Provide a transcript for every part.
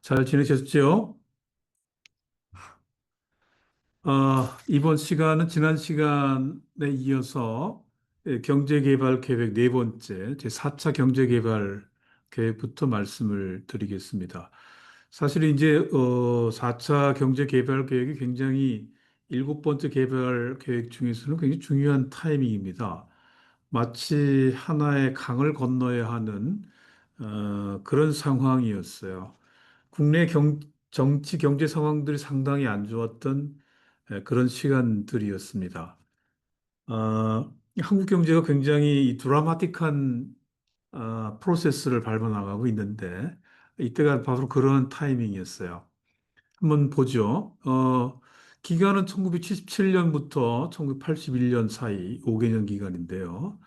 잘 지내셨죠? 이번 시간은 지난 시간에 이어서 경제개발 계획 네 번째, 제 4차 경제개발 계획부터 말씀을 드리겠습니다. 사실 이제 4차 경제개발 계획이 굉장히 일곱 번째 개발 계획 중에서는 굉장히 중요한 타이밍입니다. 마치 하나의 강을 건너야 하는 그런 상황이었어요. 국내 정치 경제 상황들이 상당히 안 좋았던 그런 시간들이었습니다. 한국 경제가 굉장히 이 드라마틱한 프로세스를 밟아 나가고 있는데 이때가 바로 그런 타이밍이었어요. 한번 보죠. 기간은 1977년부터 1981년 사이 5개년 기간인데요.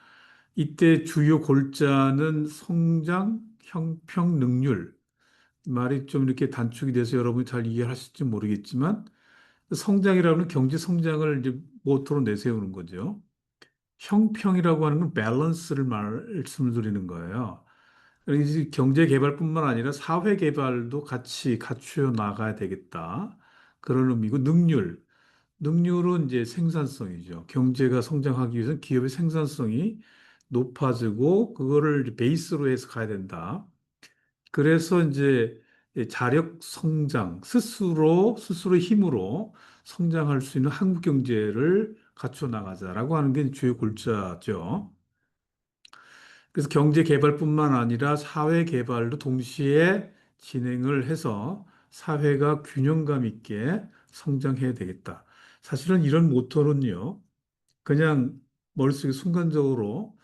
이때 주요 골자는 성장, 형평, 능률. 말이 좀 이렇게 단축이 돼서 여러분이 잘 이해하실지 모르겠지만 성장이라는 경제 성장을 이제 모토로 내세우는 거죠. 형평이라고 하는 건 밸런스를 말씀을 드리는 거예요. 그래서 경제 개발뿐만 아니라 사회 개발도 같이 갖추어 나가야 되겠다. 그런 의미고 능률은 이제 생산성이죠. 경제가 성장하기 위해서는 기업의 생산성이 높아지고 그거를 이제 베이스로 해서 가야 된다. 그래서 이제 자력 성장, 스스로의 힘으로 성장할 수 있는 한국 경제를 갖춰 나가자라고 하는 게 주요 골자죠. 그래서 경제 개발뿐만 아니라 사회 개발도 동시에 진행을 해서 사회가 균형감 있게 성장해야 되겠다. 사실은 이런 모토는요, 그냥 머릿속에 순간적으로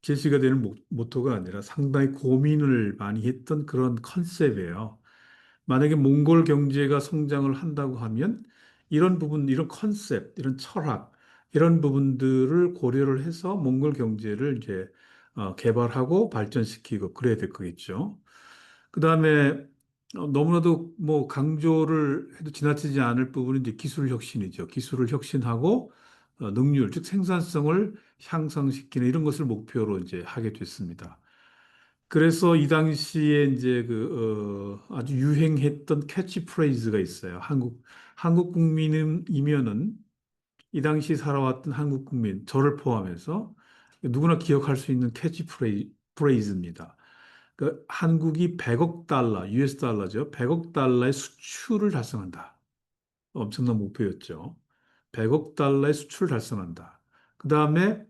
제시가 되는 모토가 아니라 상당히 고민을 많이 했던 그런 컨셉이에요. 만약에 몽골 경제가 성장을 한다고 하면 이런 부분, 이런 컨셉, 이런 철학, 이런 부분들을 고려를 해서 몽골 경제를 이제 개발하고 발전시키고 그래야 될 거겠죠. 그다음에 너무나도 뭐 강조를 해도 지나치지 않을 부분은 이제 기술 혁신이죠. 기술을 혁신하고 능률, 즉 생산성을 향상시키는 이런 것을 목표로 이제 하게 됐습니다. 그래서 이 당시에 이제 아주 유행했던 캐치프레이즈가 있어요. 한국 국민이면은 이 당시 살아왔던 한국 국민, 저를 포함해서 누구나 기억할 수 있는 캐치프레이즈입니다. 그 한국이 100억 달러, US 달러죠. 100억 달러의 수출을 달성한다. 엄청난 목표였죠. 100억 달러의 수출을 달성한다. 그 다음에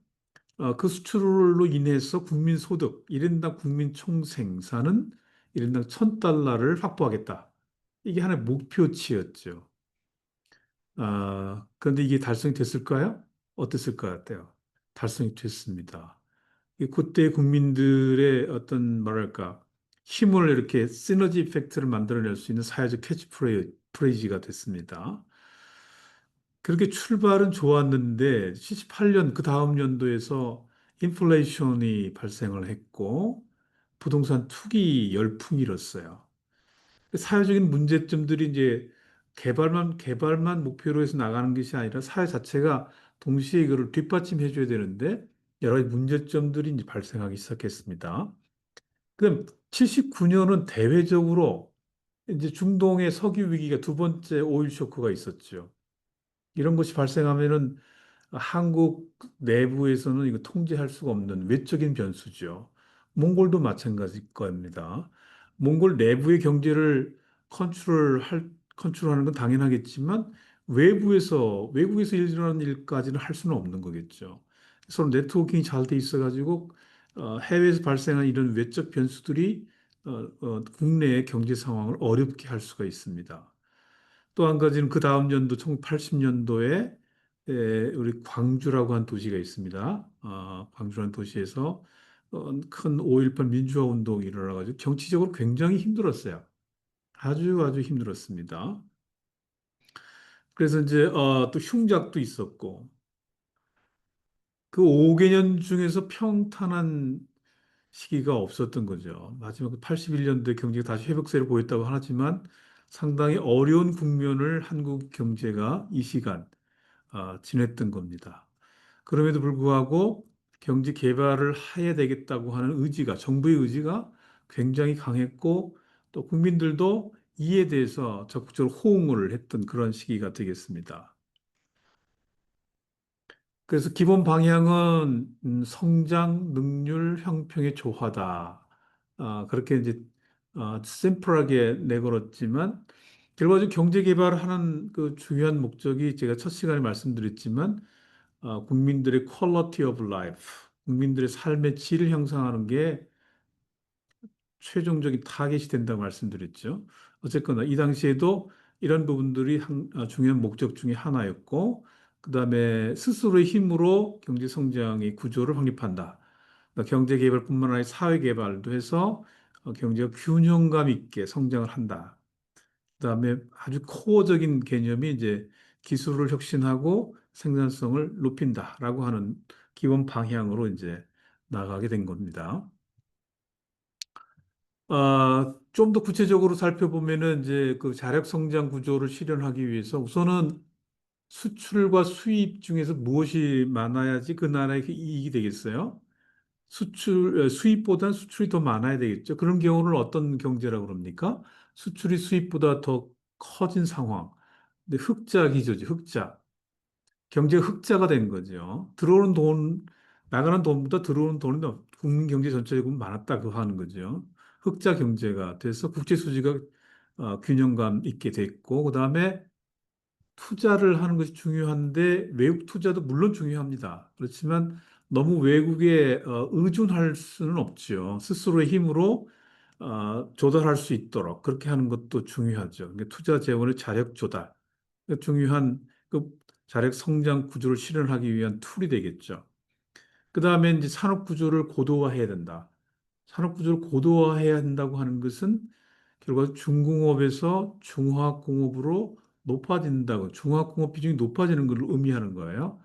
그 수출로 인해서 국민 소득, 1인당 국민 총생산은 1인당 1000달러를 확보하겠다. 이게 하나의 목표치였죠. 그런데 이게 달성이 됐을까요? 어땠을 것 같아요? 달성이 됐습니다. 그때 국민들의 어떤 뭐랄까 힘을 이렇게 시너지 이펙트를 만들어낼 수 있는 사회적 캐치프레이즈가 됐습니다. 그렇게 출발은 좋았는데 78년 그 다음 연도에서 인플레이션이 발생을 했고 부동산 투기 열풍이 일었어요. 사회적인 문제점들이 이제 개발만 목표로 해서 나가는 것이 아니라 사회 자체가 동시에 이거를 뒷받침해 줘야 되는데 여러 가지 문제점들이 이제 발생하기 시작했습니다. 그럼 79년은 대외적으로 이제 중동의 석유 위기가 두 번째 오일 쇼크가 있었죠. 이런 것이 발생하면은 한국 내부에서는 이거 통제할 수가 없는 외적인 변수죠. 몽골도 마찬가지일 겁니다. 몽골 내부의 경제를 컨트롤하는 건 당연하겠지만 외국에서 일어나는 일까지는 할 수는 없는 거겠죠. 서로 네트워킹이 잘 돼 있어가지고 해외에서 발생한 이런 외적 변수들이 국내의 경제 상황을 어렵게 할 수가 있습니다. 또 한 가지는 그 다음 연도 1980년도에 우리 광주라고 한 도시가 있습니다. 광주라는 도시에서 큰 5.18 민주화 운동이 일어나가지고 정치적으로 굉장히 힘들었어요. 아주 힘들었습니다. 그래서 이제 또 흉작도 있었고 그 5개년 중에서 평탄한 시기가 없었던 거죠. 마지막 81년도에 경제가 다시 회복세를 보였다고 하지만 상당히 어려운 국면을 한국 경제가 이 시간 지냈던 겁니다. 그럼에도 불구하고 경제 개발을 해야 되겠다고 하는 의지가, 정부의 의지가 굉장히 강했고, 또 국민들도 이에 대해서 적극적으로 호응을 했던 그런 시기가 되겠습니다. 그래서 기본 방향은 성장, 능률, 형평의 조화다. 그렇게 이제 심플하게 내걸었지만 결과적으로 경제 개발하는 그 중요한 목적이 제가 첫 시간에 말씀드렸지만 국민들의 quality of life, 국민들의 삶의 질을 형성하는 게 최종적인 타겟이 된다고 말씀드렸죠. 어쨌거나 이 당시에도 이런 부분들이 중요한 목적 중에 하나였고, 그 다음에 스스로의 힘으로 경제 성장의 구조를 확립한다. 그러니까 경제 개발뿐만 아니라 사회 개발도 해서 경제가 균형감 있게 성장을 한다. 그 다음에 아주 코어적인 개념이 이제 기술을 혁신하고 생산성을 높인다라고 하는 기본 방향으로 이제 나가게 된 겁니다. 좀 더 구체적으로 살펴보면은 이제 그 자력 성장 구조를 실현하기 위해서 우선은 수출과 수입 중에서 무엇이 많아야지 그 나라의 이익이 되겠어요? 수입보다는 수출이 더 많아야 되겠죠. 그런 경우는 어떤 경제라고 그럽니까? 수출이 수입보다 더 커진 상황. 근데 흑자 기조지, 흑자. 경제가 흑자가 된 거죠. 들어오는 돈, 나가는 돈보다 들어오는 돈이 국민 경제 전체적으로 많았다고 하는 거죠. 흑자 경제가 돼서 국제 수지가 균형감 있게 됐고, 그다음에 투자를 하는 것이 중요한데 외국 투자도 물론 중요합니다. 그렇지만 너무 외국에 의존할 수는 없죠. 스스로의 힘으로 조달할 수 있도록 그렇게 하는 것도 중요하죠. 그러니까 투자 재원의 자력 조달, 중요한 그 자력 성장 구조를 실현하기 위한 툴이 되겠죠. 그 다음에 이제 산업 구조를 고도화해야 된다. 산업 구조를 고도화해야 한다고 하는 것은 결국 중공업에서 중화공업으로 높아진다고, 중화공업 비중이 높아지는 걸 의미하는 거예요.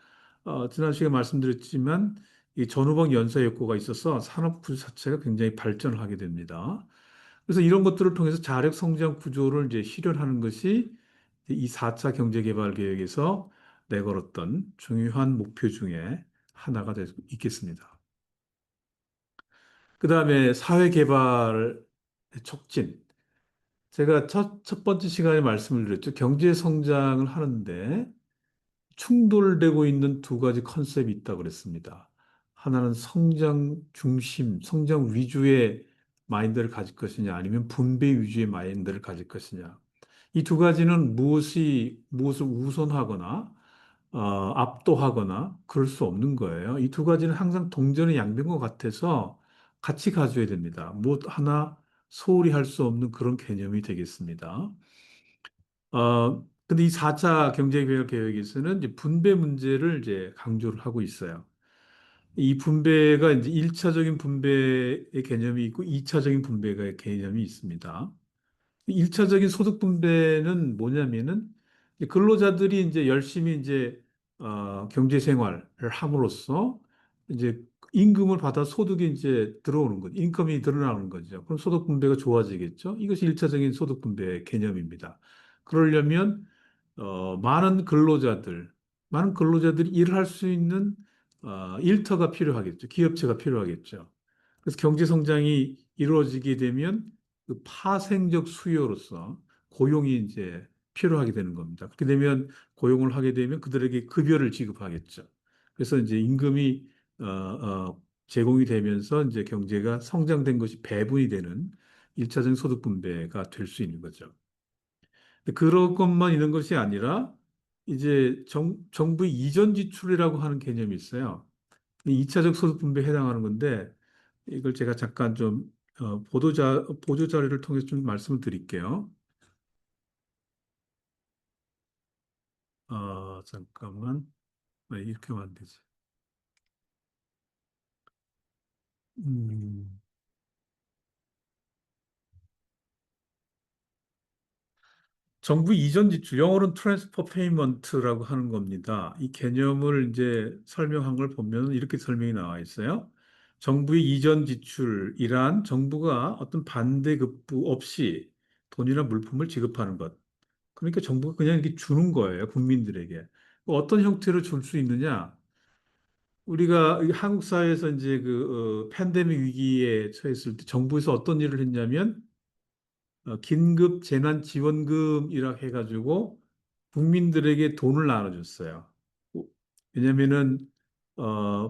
지난 시간에 말씀드렸지만 이 전후방 연쇄 효과가 있어서 산업 구조 자체가 굉장히 발전을 하게 됩니다. 그래서 이런 것들을 통해서 자력 성장 구조를 이제 실현하는 것이 이 4차 경제개발 계획에서 내걸었던 중요한 목표 중에 하나가 될 수 있겠습니다. 그 다음에 사회개발 촉진. 제가 첫 번째 시간에 말씀을 드렸죠. 경제 성장을 하는데 충돌되고 있는 두 가지 컨셉이 있다고 그랬습니다. 하나는 성장 중심, 성장 위주의 마인드를 가질 것이냐, 아니면 분배 위주의 마인드를 가질 것이냐. 이 두 가지는 무엇을 우선하거나, 압도하거나 그럴 수 없는 거예요. 이 두 가지는 항상 동전의 양면과 같아서 같이 가져야 됩니다. 무엇 하나 소홀히 할 수 없는 그런 개념이 되겠습니다. 근데 이 4차 경제개발 계획에서는 이제 분배 문제를 이제 강조를 하고 있어요. 이 분배가 이제 1차적인 분배의 개념이 있고 2차적인 분배의 개념이 있습니다. 1차적인 소득 분배는 뭐냐면은 이제 근로자들이 이제 열심히 이제 경제 생활을 함으로써 이제 임금을 받아 소득이 이제 들어오는 거죠. 인컴이 늘어나는 거죠. 그럼 소득 분배가 좋아지겠죠. 이것이 1차적인 소득 분배 개념입니다. 그러려면 많은 근로자들이 일을 할 수 있는 일터가 필요하겠죠. 기업체가 필요하겠죠. 그래서 경제 성장이 이루어지게 되면 그 파생적 수요로서 고용이 이제 필요하게 되는 겁니다. 그렇게 되면 고용을 하게 되면 그들에게 급여를 지급하겠죠. 그래서 이제 임금이 제공이 되면서 이제 경제가 성장된 것이 배분이 되는 일차적인 소득 분배가 될 수 있는 거죠. 그런 것만 있는 것이 아니라 이제 정부의 이전 지출이라고 하는 개념이 있어요. 이 2차적 소득 분배에 해당하는 건데 이걸 제가 잠깐 좀 보조 자료를 통해서 좀 말씀을 드릴게요. 잠깐만. 이렇게 하면 안 되지. 음, 정부 이전 지출, 영어로는 트랜스퍼 페이먼트라고 하는 겁니다. 이 개념을 이제 설명한 걸 보면 이렇게 설명이 나와 있어요. 정부의 이전 지출이란 정부가 어떤 반대급부 없이 돈이나 물품을 지급하는 것. 그러니까 정부가 그냥 이렇게 주는 거예요, 국민들에게. 어떤 형태로 줄 수 있느냐? 우리가 이 한국 사회에서 이제 그 팬데믹 위기에 처했을 때 정부에서 어떤 일을 했냐면 긴급 재난지원금이라 해가지고 국민들에게 돈을 나눠줬어요. 왜냐면은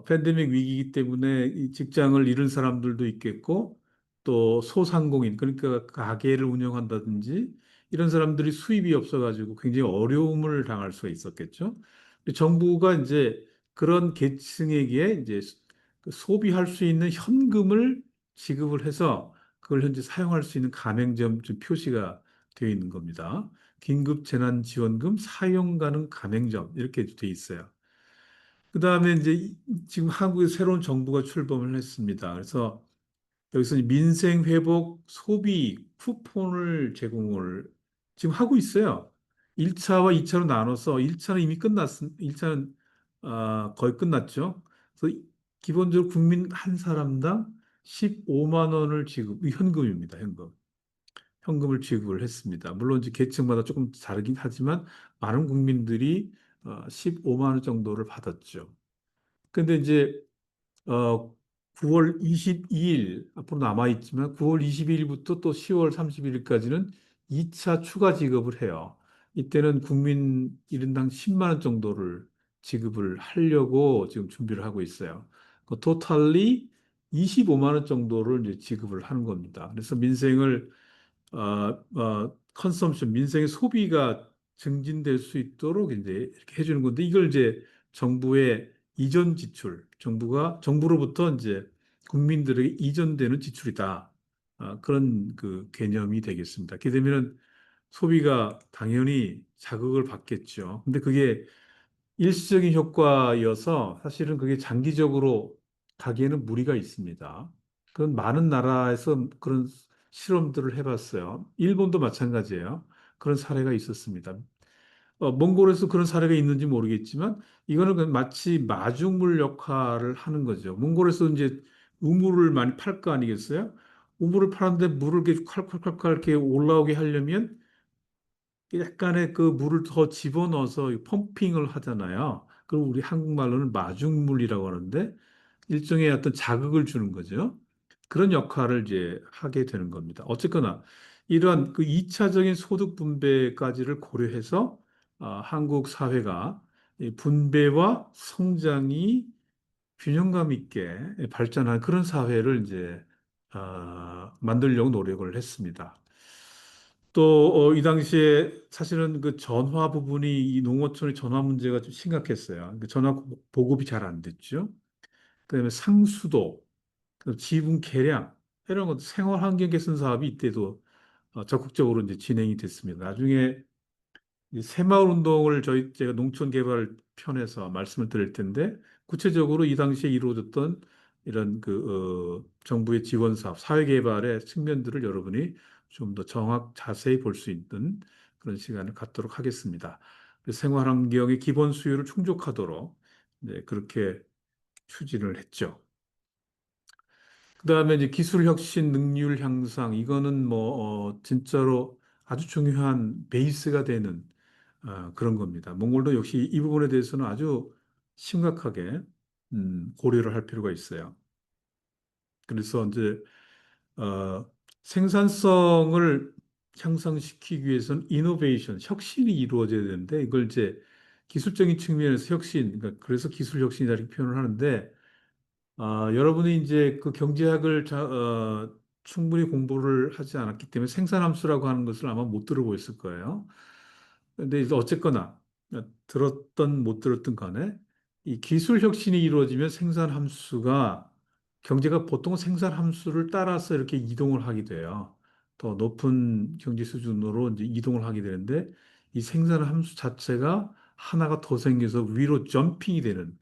팬데믹 위기이기 때문에 이 직장을 잃은 사람들도 있겠고 또 소상공인 그러니까 가게를 운영한다든지 이런 사람들이 수입이 없어가지고 굉장히 어려움을 당할 수가 있었겠죠. 근데 정부가 이제 그런 계층에게 이제 그 소비할 수 있는 현금을 지급을 해서 그걸 현재 사용할 수 있는 가맹점 좀 표시가 되어 있는 겁니다. 긴급 재난지원금 사용 가능 가맹점 이렇게 돼 있어요. 그다음에 이제 지금 한국에 새로운 정부가 출범을 했습니다. 그래서 여기서 민생 회복 소비 쿠폰을 제공을 지금 하고 있어요. 1차와 2차로 나눠서 1차는 이미 끝났습니다. 1차는 거의 끝났죠. 그래서 기본적으로 국민 한 사람당 15만 원을 지급, 현금입니다. 현금. 현금을 지급을 했습니다. 물론 이제 계층마다 조금 다르긴 하지만 많은 국민들이 15만 원 정도를 받았죠. 근데 이제 9월 22일 앞으로 남아 있지만 9월 22일부터 또 10월 31일까지는 2차 추가 지급을 해요. 이때는 국민 1인당 10만 원 정도를 지급을 하려고 지금 준비를 하고 있어요. 그 토탈리 25만 원 정도를 이제 지급을 하는 겁니다. 그래서 민생을 컨섬션, 민생의 소비가 증진될 수 있도록 이제 이렇게 해주는 건데, 이걸 이제 정부의 이전 지출, 정부로부터 이제 국민들에게 이전되는 지출이다. 그런 그 개념이 되겠습니다. 그렇게 되면은 소비가 당연히 자극을 받겠죠. 근데 그게 일시적인 효과여서 사실은 그게 장기적으로 가기에는 무리가 있습니다. 그건 많은 나라에서 그런 실험들을 해봤어요. 일본도 마찬가지예요. 그런 사례가 있었습니다. 몽골에서 그런 사례가 있는지 모르겠지만 이거는 그냥 마치 마중물 역할을 하는 거죠. 몽골에서 이제 우물을 많이 팔 거 아니겠어요? 우물을 파는데 물을 이렇게 콸콸콸콸 이렇게 올라오게 하려면 약간의 그 물을 더 집어넣어서 펌핑을 하잖아요. 그럼 우리 한국말로는 마중물이라고 하는데 일종의 어떤 자극을 주는 거죠. 그런 역할을 이제 하게 되는 겁니다. 어쨌거나 이러한 그 2차적인 소득 분배까지를 고려해서 한국 사회가 이 분배와 성장이 균형감 있게 발전한 그런 사회를 이제 만들려고 노력을 했습니다. 또 이 당시에 사실은 그 전화 부분이 이 농어촌의 전화 문제가 좀 심각했어요. 그 전화 보급이 잘 안 됐죠. 그다음에 상수도, 그 지분 개량 이런 것도 생활 환경 개선 사업이 이때도 적극적으로 이제 진행이 됐습니다. 나중에 이 새마을 운동을 제가 농촌 개발 편에서 말씀을 드릴 텐데 구체적으로 이 당시에 이루어졌던 이런 정부의 지원 사업, 사회 개발의 측면들을 여러분이 좀 더 자세히 볼 수 있는 그런 시간을 갖도록 하겠습니다. 생활 환경의 기본 수요를 충족하도록 네, 그렇게 추진을 했죠. 그다음에 이제 기술 혁신, 능률 향상 이거는 뭐 진짜로 아주 중요한 베이스가 되는 그런 겁니다. 몽골도 역시 이 부분에 대해서는 아주 심각하게 고려를 할 필요가 있어요. 그래서 이제 생산성을 향상시키기 위해서는 이노베이션, 혁신이 이루어져야 되는데 이걸 이제 기술적인 측면에서 혁신, 그러니까 그래서 기술 혁신이다 이렇게 표현을 하는데 여러분이 이제 그 경제학을 충분히 공부를 하지 않았기 때문에 생산함수라고 하는 것을 아마 못 들어보셨을 거예요. 근데 이제 어쨌거나 들었던 못 들었던 간에 이 기술 혁신이 이루어지면 생산 함수가 경제가 보통 생산 함수를 따라서 이렇게 이동을 하게 돼요. 더 높은 경제 수준으로 이제 이동을 하게 되는데 이 생산 함수 자체가 하나가 더 생겨서 위로 점핑이 되는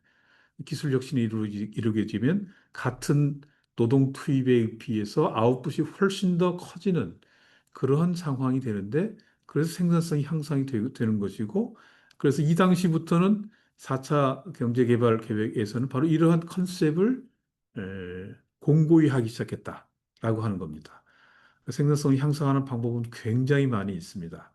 기술 혁신이 이루게 되면 같은 노동 투입에 비해서 아웃풋이 훨씬 더 커지는 그러한 상황이 되는데 그래서 생산성이 향상이 되는 것이고 그래서 이 당시부터는 4차 경제개발 계획에서는 바로 이러한 컨셉을 공고히 하기 시작했다라고 하는 겁니다. 생산성이 향상하는 방법은 굉장히 많이 있습니다.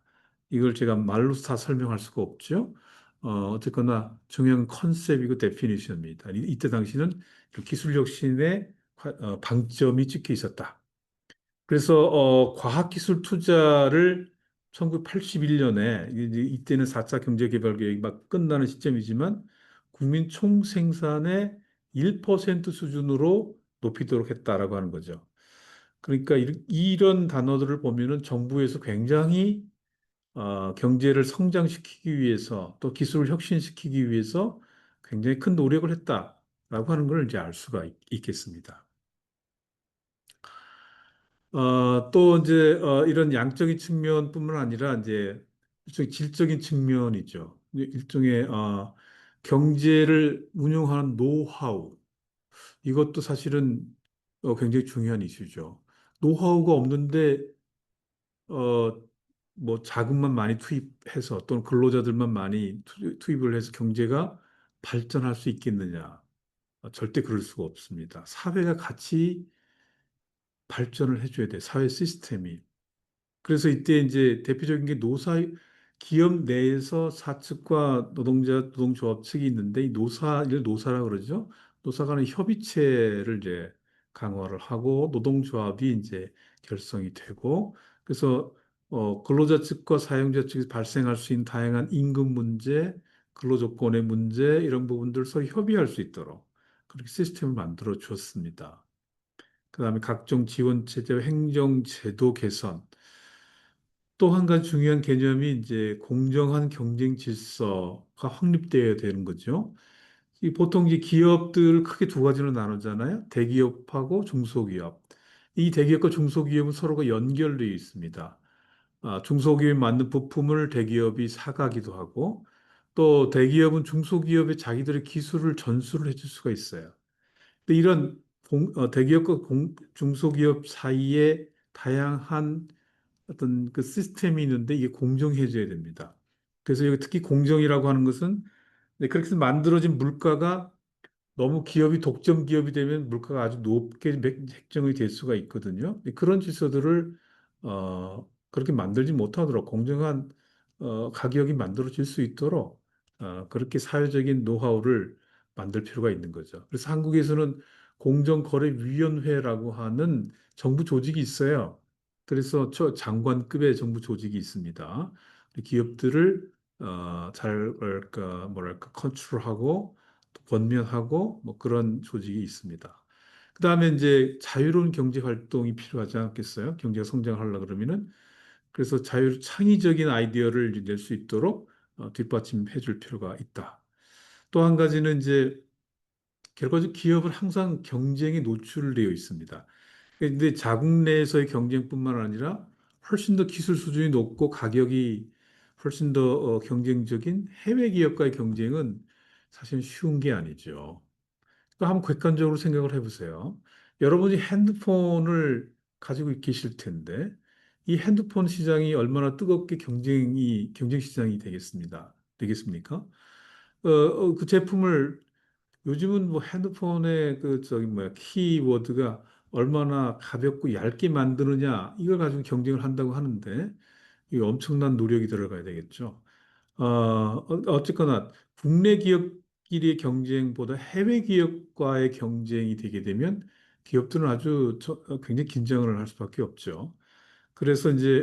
이걸 제가 말로 다 설명할 수가 없죠. 어쨌거나 중요한 컨셉이고 데피니션입니다. 이때 당시는 기술 혁신의 방점이 찍혀 있었다. 그래서 과학기술 투자를 1981년에 이때는 4차 경제개발계획이 막 끝나는 시점이지만 국민 총생산의 1% 수준으로 높이도록 했다라고 하는 거죠. 그러니까 이런 단어들을 보면은 정부에서 굉장히 경제를 성장시키기 위해서 또 기술을 혁신시키기 위해서 굉장히 큰 노력을 했다라고 하는 걸 이제 알 수가 있겠습니다. 또 이제 이런 양적인 측면뿐만 아니라 이제 일종의 질적인 측면이죠. 일종의 경제를 운영하는 노하우 이것도 사실은 굉장히 중요한 이슈죠. 노하우가 없는데 어, 뭐 자금만 많이 투입해서 또는 근로자들만 많이 투입을 해서 경제가 발전할 수 있겠느냐? 절대 그럴 수가 없습니다. 사회가 같이 발전을 해줘야 돼. 사회 시스템이. 그래서 이때 이제 대표적인 게 기업 내에서 사측과 노동조합 측이 있는데 이 이를 노사라 그러죠. 노사 간의 협의체를 이제 강화를 하고 노동조합이 이제 결성이 되고 그래서 근로자 측과 사용자 측에서 발생할 수 있는 다양한 임금 문제, 근로조건의 문제 이런 부분들 서로 협의할 수 있도록 그렇게 시스템을 만들어 주었습니다. 그다음에 각종 지원 체제와 행정 제도 개선 또 한 가지 중요한 개념이 이제 공정한 경쟁 질서가 확립되어야 되는 거죠. 이 보통 이제 기업들 크게 두 가지로 나누잖아요. 대기업하고 중소기업. 이 대기업과 중소기업은 서로가 연결되어 있습니다. 중소기업에 맞는 부품을 대기업이 사가기도 하고 또 대기업은 중소기업에 자기들의 기술을 전수를 해줄 수가 있어요. 근데 이런 대기업과 중소기업 사이에 다양한 어떤 그 시스템이 있는데 이게 공정해져야 됩니다. 그래서 여기 특히 공정이라고 하는 것은 네, 그렇게 해서 만들어진 물가가 너무 기업이 독점 기업이 되면 물가가 아주 높게 책정이 될 수가 있거든요. 그런 질서들을 그렇게 만들지 못하도록 공정한 가격이 만들어질 수 있도록 그렇게 사회적인 노하우를 만들 필요가 있는 거죠. 그래서 한국에서는 공정거래위원회라고 하는 정부 조직이 있어요. 그래서 장관급의 정부 조직이 있습니다. 기업들을 잘 뭐랄까 컨트롤하고 또 권면하고 뭐 그런 조직이 있습니다. 그다음에 이제 자유로운 경제 활동이 필요하지 않겠어요? 경제가 성장하려 그러면은 그래서 창의적인 아이디어를 낼 수 있도록 뒷받침해 줄 필요가 있다. 또 한 가지는 이제 결과적으로 기업은 항상 경쟁에 노출되어 있습니다. 근데 자국 내에서의 경쟁뿐만 아니라 훨씬 더 기술 수준이 높고 가격이 훨씬 더 경쟁적인 해외 기업과의 경쟁은 사실 쉬운 게 아니죠. 그러니까 한번 객관적으로 생각을 해보세요. 여러분이 핸드폰을 가지고 계실 텐데 이 핸드폰 시장이 얼마나 뜨겁게 경쟁 시장이 되겠습니까? 그 제품을 요즘은 뭐 핸드폰의 그 저기 뭐야 키워드가 얼마나 가볍고 얇게 만드느냐 이걸 가지고 경쟁을 한다고 하는데 이 엄청난 노력이 들어가야 되겠죠. 어쨌거나 국내 기업끼리의 경쟁보다 해외 기업과의 경쟁이 되게 되면 기업들은 굉장히 긴장을 할 수밖에 없죠. 그래서 이제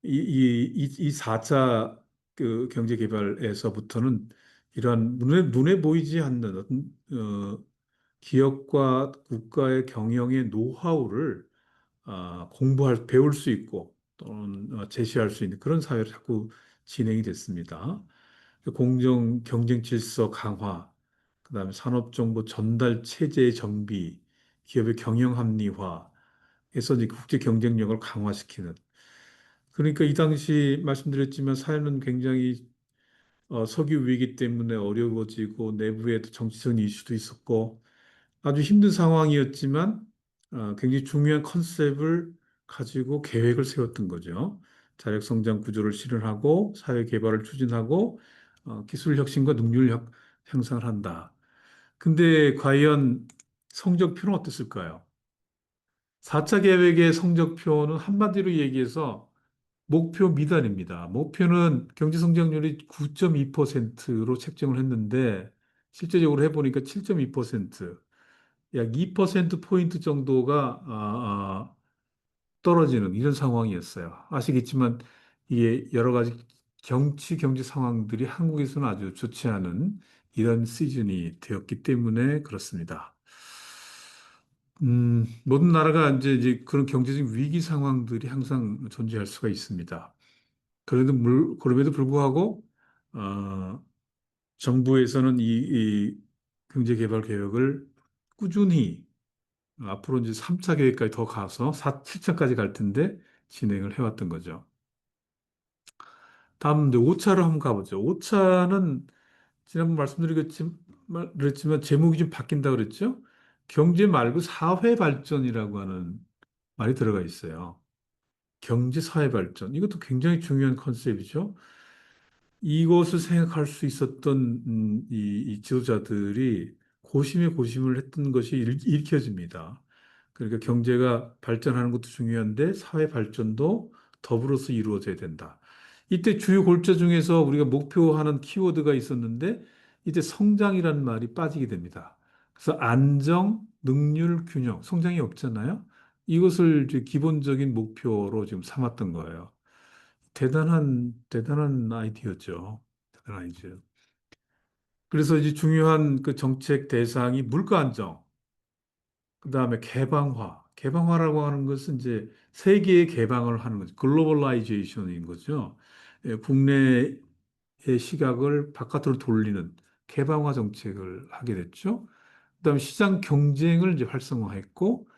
이 4차 그 경제 개발에서부터는 이러한 눈에 보이지 않는 어떤 기업과 국가의 경영의 노하우를 배울 수 있고 또는 제시할 수 있는 그런 사회로 자꾸 진행이 됐습니다. 공정 경쟁 질서 강화, 그다음에 산업정보 전달 체제의 정비, 기업의 경영 합리화에서 이제 국제 경쟁력을 강화시키는. 그러니까 이 당시 말씀드렸지만 사회는 굉장히 석유 위기 때문에 어려워지고 내부에도 정치적인 이슈도 있었고 아주 힘든 상황이었지만 굉장히 중요한 컨셉을 가지고 계획을 세웠던 거죠. 자력성장 구조를 실현하고 사회 개발을 추진하고 기술 혁신과 향상을 한다. 근데 과연 성적표는 어땠을까요? 4차 계획의 성적표는 한마디로 얘기해서 목표 미달입니다. 목표는 경제 성장률이 9.2%로 책정을 했는데 실제적으로 해보니까 7.2%, 약 2% 포인트 정도가 떨어지는 이런 상황이었어요. 아시겠지만 이게 여러 가지 정치, 경제 상황들이 한국에서는 아주 좋지 않은 이런 시즌이 되었기 때문에 그렇습니다. 모든 나라가 이제 그런 경제적 위기 상황들이 항상 존재할 수가 있습니다. 그럼에도 불구하고, 어, 정부에서는 이 경제개발 계획을 꾸준히 앞으로 이제 3차 계획까지 더 가서 7차까지 갈 텐데 진행을 해왔던 거죠. 다음 이제 5차로 한번 가보죠. 5차는 지난번 그랬지만 제목이 좀 바뀐다 그랬죠? 경제 말고 사회 발전이라고 하는 말이 들어가 있어요. 경제 사회 발전. 이것도 굉장히 중요한 컨셉이죠. 이것을 생각할 수 있었던 이 지도자들이 고심에 고심을 했던 것이 읽혀집니다. 그러니까 경제가 발전하는 것도 중요한데 사회 발전도 더불어서 이루어져야 된다. 이때 주요 골자 중에서 우리가 목표하는 키워드가 있었는데 이때 성장이라는 말이 빠지게 됩니다. 그래서 안정, 능률, 균형, 성장이 없잖아요. 이것을 이제 기본적인 목표로 지금 삼았던 거예요. 대단한 아이디어죠. 대단한 아이디어. 그래서 이제 중요한 그 정책 대상이 물가 안정, 그 다음에 개방화. 개방화라고 하는 것은 이제 세계의 개방을 하는 거죠. 글로벌라이제이션인 거죠. 예, 국내의 시각을 바깥으로 돌리는 개방화 정책을 하게 됐죠. 그다음에 시장 경쟁을 이제 활성화했고,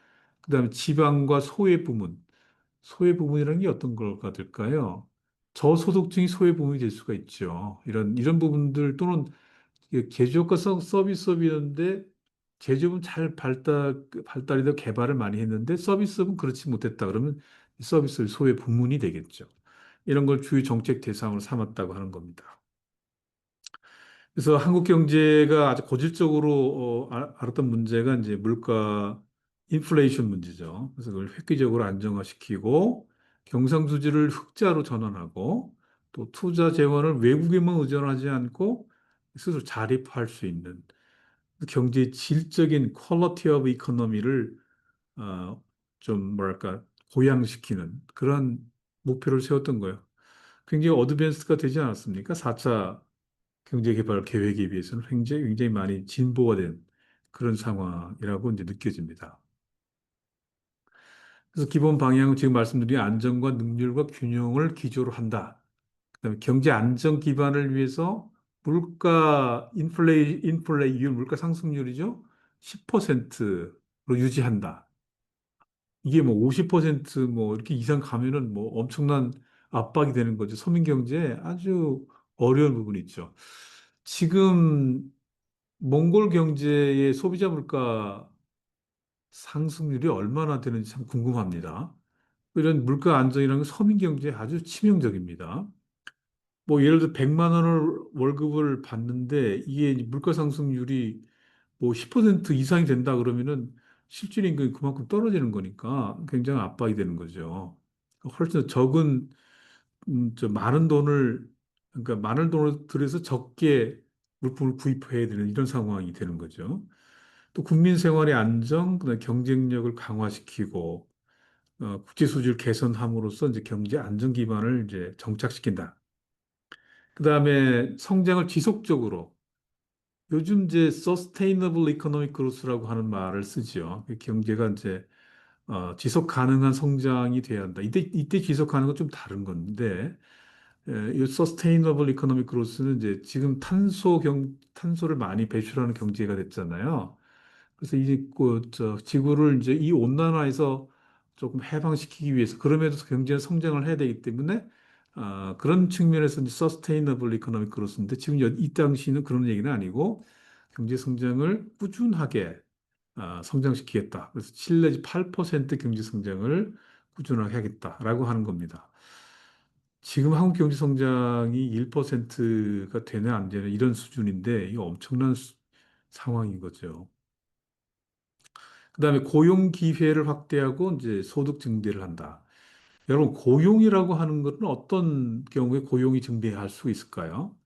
그다음에 지방과 소외 부분이라는 게 어떤 걸까 될까요? 저소득층이 소외 부분이 될 수가 있죠. 이런 부분들 또는 제조업과 서비스업이었는데 제조업은 잘 발달이 되고 개발을 많이 했는데 서비스업은 그렇지 못했다. 그러면 이 서비스 소외 부문이 되겠죠. 이런 걸 주요 정책 대상으로 삼았다고 하는 겁니다. 그래서 한국 경제가 아주 고질적으로 알았던 문제가 이제 물가 인플레이션 문제죠. 그래서 그걸 획기적으로 안정화시키고 경상수지를 흑자로 전환하고 또 투자 재원을 외국에만 의존하지 않고 스스로 자립할 수 있는 경제의 질적인 퀄리티 오브 이코노미를 어, 좀 뭐랄까 고양시키는 그런 목표를 세웠던 거예요. 굉장히 어드밴스가 되지 않았습니까? 4차 경제개발 계획에 비해서는 굉장히 많이 진보가 된 그런 상황이라고 이제 느껴집니다. 그래서 기본 방향은 지금 말씀드린 안정과 능률과 균형을 기조로 한다. 그다음에 경제 안정 기반을 위해서 인플레이율, 물가 상승률이죠. 10%로 유지한다. 이게 뭐 50% 이렇게 이상 가면은 뭐 엄청난 압박이 되는 거죠. 서민 경제에 아주 어려운 부분이 있죠. 지금 몽골 경제의 소비자 물가 상승률이 얼마나 되는지 참 궁금합니다. 이런 물가 안정이라는 건 서민 경제에 아주 치명적입니다. 뭐 예를 들어 100만 원을 월급을 받는데 이게 물가 상승률이 뭐 10% 이상이 된다 그러면은 실질 임금이 그만큼 떨어지는 거니까 굉장히 압박이 되는 거죠. 훨씬 더 적은 많은 돈을 그러니까 많은 돈을 들여서 적게 물품을 구입해야 되는 이런 상황이 되는 거죠. 또 국민 생활의 안정, 그다음에 경쟁력을 강화시키고 국제 수지를 개선함으로써 이제 경제 안정 기반을 이제 정착시킨다. 그다음에 성장을 지속적으로 요즘 이제 Sustainable Economic Growth라고 하는 말을 쓰죠. 경제가 이제 지속 가능한 성장이 돼야 한다. 이때 지속 가능은 좀 다른 건데 이 Sustainable Economic Growth는 이제 지금 탄소를 많이 배출하는 경제가 됐잖아요. 그래서 이제 지구를 이제 이 온난화에서 조금 해방시키기 위해서 그럼에도 경제는 성장을 해야 되기 때문에 그런 측면에서 이제 Sustainable Economic Growth인데 지금 이 당시는 그런 얘기는 아니고 경제 성장을 꾸준하게 성장시키겠다. 그래서 7 내지 8% 경제 성장을 꾸준하게 하겠다라고 하는 겁니다. 지금 한국 경제 성장이 1%가 되나 안 되나 이런 수준인데 이거 엄청난 상황인 거죠. 그다음에 고용 기회를 확대하고 이제 소득 증대를 한다. 여러분, 고용이라고 하는 것은 어떤 경우에 고용이 증대할 수 있을까요?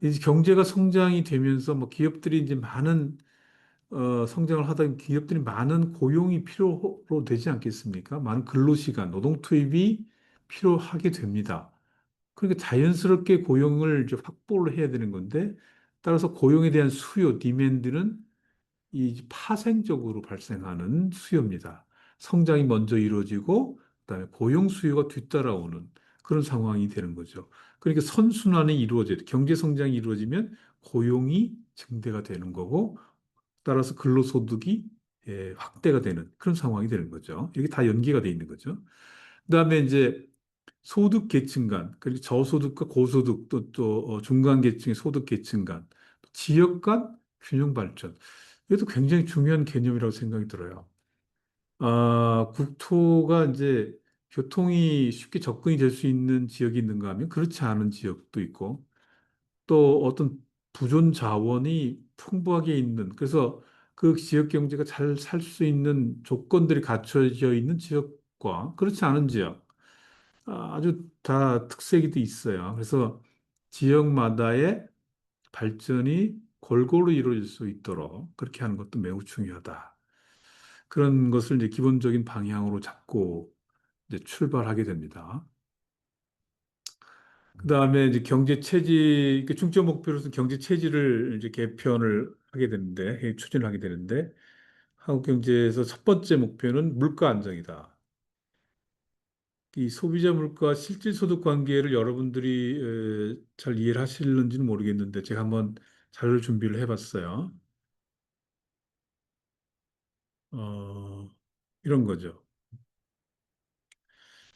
이제 경제가 성장이 되면서 뭐 기업들이 이제 많은 성장을 하다 보면 기업들이 많은 고용이 필요로 되지 않겠습니까? 많은 근로시간, 노동 투입이 필요하게 됩니다. 그러니까 자연스럽게 고용을 이제 확보를 해야 되는 건데, 따라서 고용에 대한 수요, 디맨드는 이 파생적으로 발생하는 수요입니다. 성장이 먼저 이루어지고, 그다음에 고용 수요가 뒤따라오는 그런 상황이 되는 거죠. 그러니까 선순환이 이루어져야 돼. 경제 성장이 이루어지면 고용이 증대가 되는 거고, 따라서 근로소득이 확대가 되는 그런 상황이 되는 거죠. 이게 다 연계가 돼 있는 거죠. 그다음에 이제 소득 계층 간, 그리고 저소득과 고소득 또 중간 계층의 소득 계층 간, 또 지역 간 균형 발전. 이것도 굉장히 중요한 개념이라고 생각이 들어요. 국토가 이제 교통이 쉽게 접근이 될 수 있는 지역이 있는가 하면 그렇지 않은 지역도 있고, 또 어떤 부존 자원이 풍부하게 있는, 그래서 그 지역 경제가 잘 살 수 있는 조건들이 갖춰져 있는 지역과 그렇지 않은 지역, 아주 다 특색이 또 있어요. 그래서 지역마다의 발전이 골고루 이루어질 수 있도록 그렇게 하는 것도 매우 중요하다. 그런 것을 이제 기본적인 방향으로 잡고 이제 출발하게 됩니다. 그다음에 이제 경제 체질, 그 중점 목표로서 경제 체질을 이제 개편을 하게 되는데, 추진을 하게 되는데, 한국 경제에서 첫 번째 목표는 물가 안정이다. 이 소비자 물가 실질 소득 관계를 여러분들이 잘 이해를 하실는지는 모르겠는데, 제가 한번 자료를 준비를 해봤어요. 이런 거죠.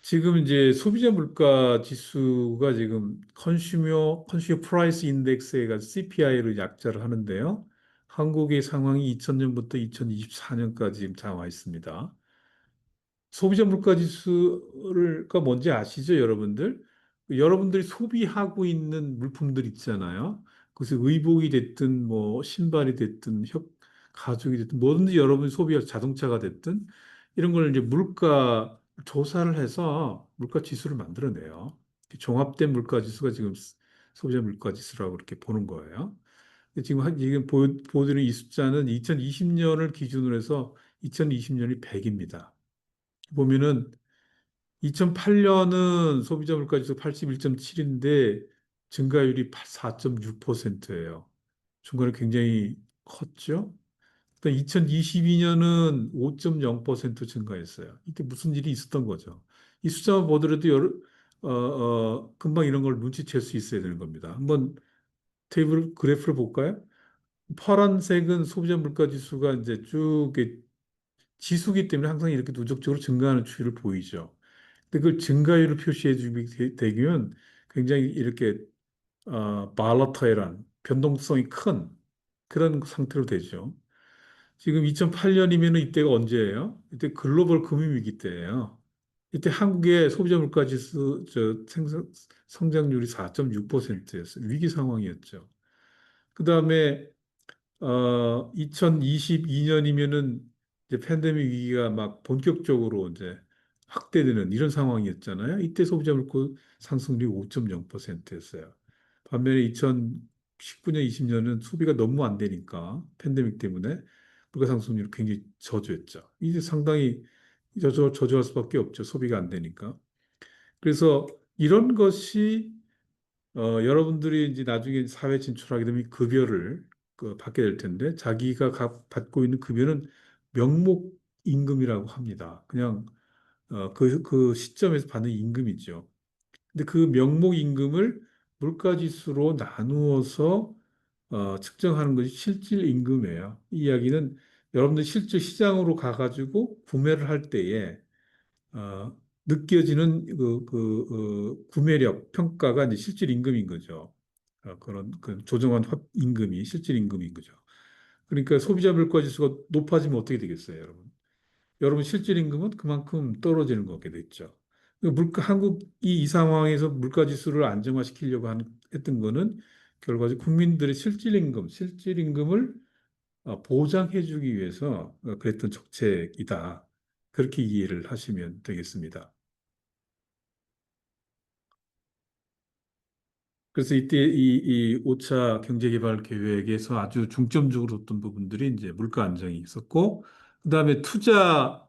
지금 이제 소비자 물가 지수가 지금 컨슈머 프라이스 인덱스가 CPI를 약자를 하는데요. 한국의 상황이 2000년부터 2024년까지 지금 나와 있습니다. 소비자 물가 지수가 뭔지 아시죠, 여러분들? 여러분들이 소비하고 있는 물품들 있잖아요. 그래서 의복이 됐든 뭐 신발이 됐든 가죽이 됐든 뭐든지 여러분이 소비할 자동차가 됐든 이런 걸 이제 물가 조사를 해서 물가 지수를 만들어내요. 종합된 물가 지수가 지금 소비자 물가 지수라고 그렇게 보는 거예요. 지금 지금 보여드리는 이 숫자는 2020년을 기준으로 해서 2020년이 100입니다. 보면은 2008년은 소비자 물가지수 81.7인데 증가율이 4.6%예요. 중간에 굉장히 컸죠. 2022년은 5.0% 증가했어요. 이때 무슨 일이 있었던 거죠. 이 숫자만 보더라도 금방 이런 걸 눈치챌 수 있어야 되는 겁니다. 한번 그래프를 볼까요? 파란색은 소비자 물가 지수가 이제 쭉 이렇게 지수기 때문에 항상 이렇게 누적적으로 증가하는 추이를 보이죠. 근데 그걸 증가율을 표시해 주게 되면 굉장히 이렇게 발라타일한 변동성이 큰 그런 상태로 되죠. 지금 2008년이면 이때가 언제예요? 이때 글로벌 금융위기 때예요. 이때 한국의 소비자 물가 지수 성장률이 4.6%였어요. 위기 상황이었죠. 그다음에 2022년이면은 이제 팬데믹 위기가 막 본격적으로 이제 확대되는 이런 상황이었잖아요. 이때 소비자 물가 상승률이 5.0%였어요. 반면에 2019년, 20년은 소비가 너무 안 되니까 팬데믹 때문에 물가 상승률이 굉장히 저조했죠. 이제 상당히 저조할 수밖에 없죠. 소비가 안 되니까. 그래서 이런 것이 여러분들이 이제 나중에 사회 진출하게 되면 급여를 받게 될 텐데 자기가 받고 있는 급여는 명목 임금이라고 합니다. 그냥 그 시점에서 받는 임금이죠. 근데 그 명목 임금을 물가지수로 나누어서 측정하는 것이 실질 임금이에요. 이 이야기는 여러분들 실제 시장으로 가가지고 구매를 할 때에 느껴지는 구매력 평가가 이제 실질 임금인 거죠. 그런 그 조정한 임금이 실질 임금인 거죠. 그러니까 소비자 물가 지수가 높아지면 어떻게 되겠어요, 여러분? 여러분 실질 임금은 그만큼 떨어지는 거게 됐죠. 한국이 이 상황에서 물가 지수를 안정화시키려고 했던 거는 결과적으로 국민들의 실질 임금을 보장해주기 위해서 그랬던 정책이다. 그렇게 이해를 하시면 되겠습니다. 그래서 이때 이 5차 경제개발 계획에서 아주 중점적으로 어떤 부분들이 이제 물가 안정이 있었고, 그다음에 투자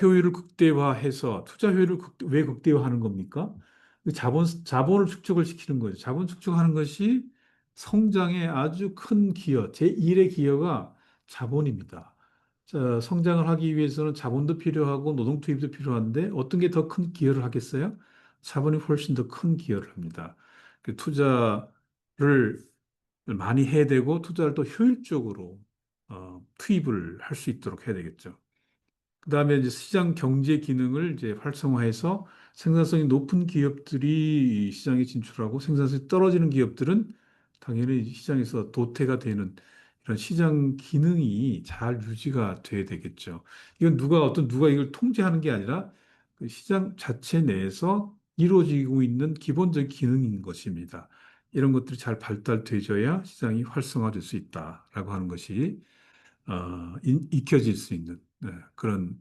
효율을 극대화해서 투자 효율을 왜 극대화하는 겁니까? 그 자본을 축적을 시키는 거죠. 자본 축적하는 것이 성장에 아주 큰 기여, 제1의 기여가 자본입니다. 자, 성장을 하기 위해서는 자본도 필요하고 노동 투입도 필요한데 어떤 게 더 큰 기여를 하겠어요? 자본이 훨씬 더 큰 기여를 합니다. 그 투자를 많이 해야 되고 투자를 또 효율적으로 투입을 할 수 있도록 해야 되겠죠. 그다음에 이제 시장 경제 기능을 이제 활성화해서 생산성이 높은 기업들이 이 시장에 진출하고 생산성이 떨어지는 기업들은 당연히 시장에서 도태가 되는 이런 시장 기능이 잘 유지가 돼야 되겠죠. 이건 누가 이걸 통제하는 게 아니라 그 시장 자체 내에서 이루어지고 있는 기본적 기능인 것입니다. 이런 것들이 잘 발달되어야 시장이 활성화될 수 있다라고 하는 것이 익혀질 수 있는 그런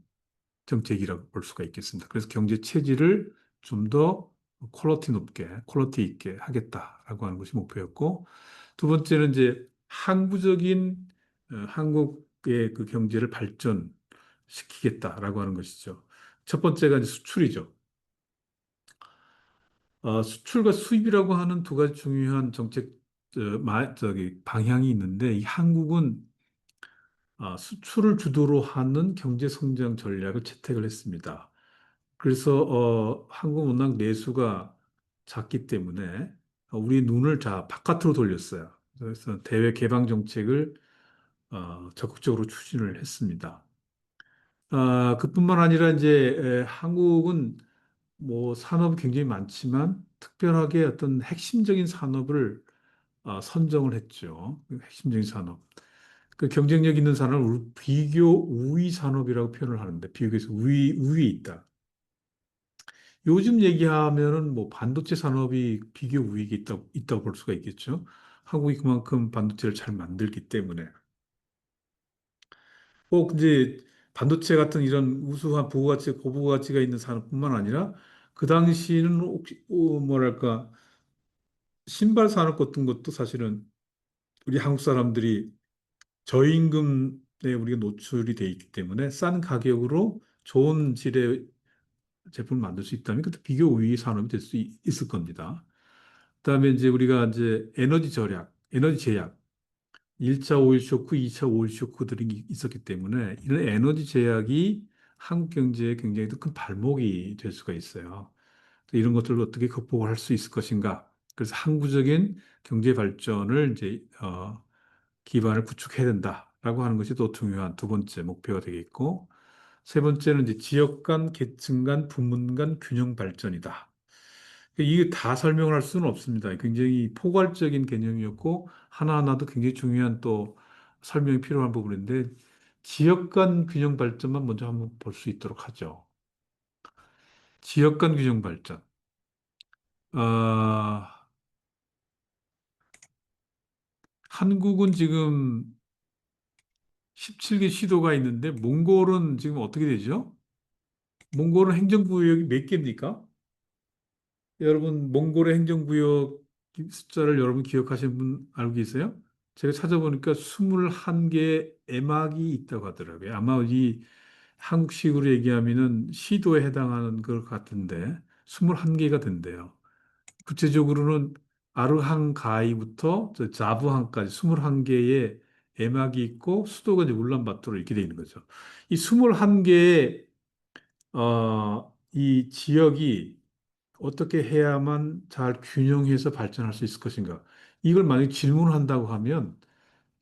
정책이라고 볼 수가 있겠습니다. 그래서 경제 체질을 좀 더 퀄리티 있게 하겠다라고 하는 것이 목표였고, 두 번째는 이제 항구적인 한국의 그 경제를 발전시키겠다라고 하는 것이죠. 첫 번째가 이제 수출이죠. 수출과 수입이라고 하는 두 가지 중요한 정책 방향이 있는데, 이 한국은 수출을 주도로 하는 경제 성장 전략을 채택을 했습니다. 그래서 한국 워낙 내수가 작기 때문에 우리 눈을 바깥으로 돌렸어요. 그래서 대외 개방 정책을 적극적으로 추진을 했습니다. 그뿐만 아니라 이제 한국은 뭐 산업이 굉장히 많지만 특별하게 어떤 핵심적인 산업을 선정을 했죠. 그 핵심적인 산업. 그 경쟁력 있는 산업을 비교 우위 산업이라고 표현을 하는데 비교해서 우위에 있다. 요즘 얘기하면은 뭐 반도체 산업이 비교 우위에 있다고 볼 수가 있겠죠. 한국이 그만큼 반도체를 잘 만들기 때문에. 이제 반도체 같은 이런 우수한 고부가치가 있는 산업뿐만 아니라 그 당시에는 혹시 뭐랄까 신발 산업 같은 것도 사실은 우리 한국 사람들이 저임금에 우리가 노출이 돼 있기 때문에 싼 가격으로 좋은 질의 제품을 만들 수 있다면 그것도 비교 우위 산업이 될 수 있을 겁니다. 그다음에 이제 우리가 이제 에너지 제약, 1차 오일 쇼크, 2차 오일 쇼크들이 있었기 때문에 이런 에너지 제약이 한국 경제에 굉장히 큰 발목이 될 수가 있어요. 이런 것들을 어떻게 극복을 할 수 있을 것인가? 그래서 항구적인 경제 발전을 이제 기반을 구축해야 된다라고 하는 것이 또 중요한 두 번째 목표가 되겠고, 세 번째는 이제 지역 간, 계층 간, 부문 간 균형 발전이다. 이게 다 설명을 할 수는 없습니다. 굉장히 포괄적인 개념이었고, 하나하나도 굉장히 중요한 또 설명이 필요한 부분인데, 지역 간 균형 발전만 먼저 한번 볼 수 있도록 하죠. 지역 간 균형 발전. 아, 한국은 지금 17개 시도가 있는데, 몽골은 지금 어떻게 되죠? 몽골은 행정구역이 몇 개입니까? 여러분, 몽골의 행정구역 숫자를 여러분 기억하시는 분 알고 계세요? 제가 찾아보니까 21개 에막이 있다고 하더라고요. 아마 이 한국식으로 얘기하면은 시도에 해당하는 것 같은데 21개가 된대요. 구체적으로는 아르항가이부터 자부항까지 21개의 에막이 있고 수도가 이제 울란바토르 이렇게 돼 있는 거죠. 이 21개의 이 지역이 어떻게 해야만 잘 균형해서 발전할 수 있을 것인가? 이걸 만약에 질문을 한다고 하면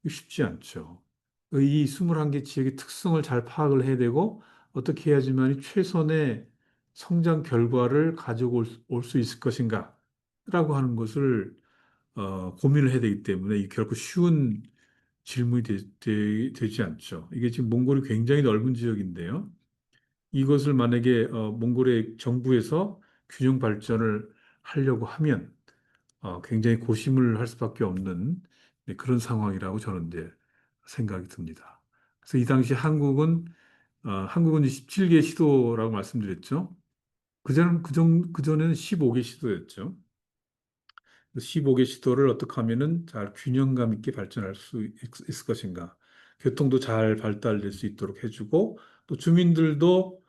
이거 쉽지 않죠. 이 21개 지역의 특성을 잘 파악을 해야 되고 어떻게 해야지만 최선의 성장 결과를 가지고 올 수 있을 것인가? 라고 하는 것을 고민을 해야 되기 때문에 이 결코 쉬운 질문이 되지 않죠. 이게 지금 몽골이 굉장히 넓은 지역인데요. 이것을 만약에 몽골의 정부에서 균형 발전을 하려고 하면 굉장히 고심을 할 수밖에 없는 네, 그런 상황이라고 저는 이제 생각이 듭니다. 그래서 이 당시 한국은 17개 시도라고 말씀드렸죠. 그전에는 15개 시도였죠. 15개 시도를 어떻게 하면은 잘 균형감 있게 발전할 수 있을 것인가. 교통도 잘 발달될 수 있도록 해주고, 또 주민들도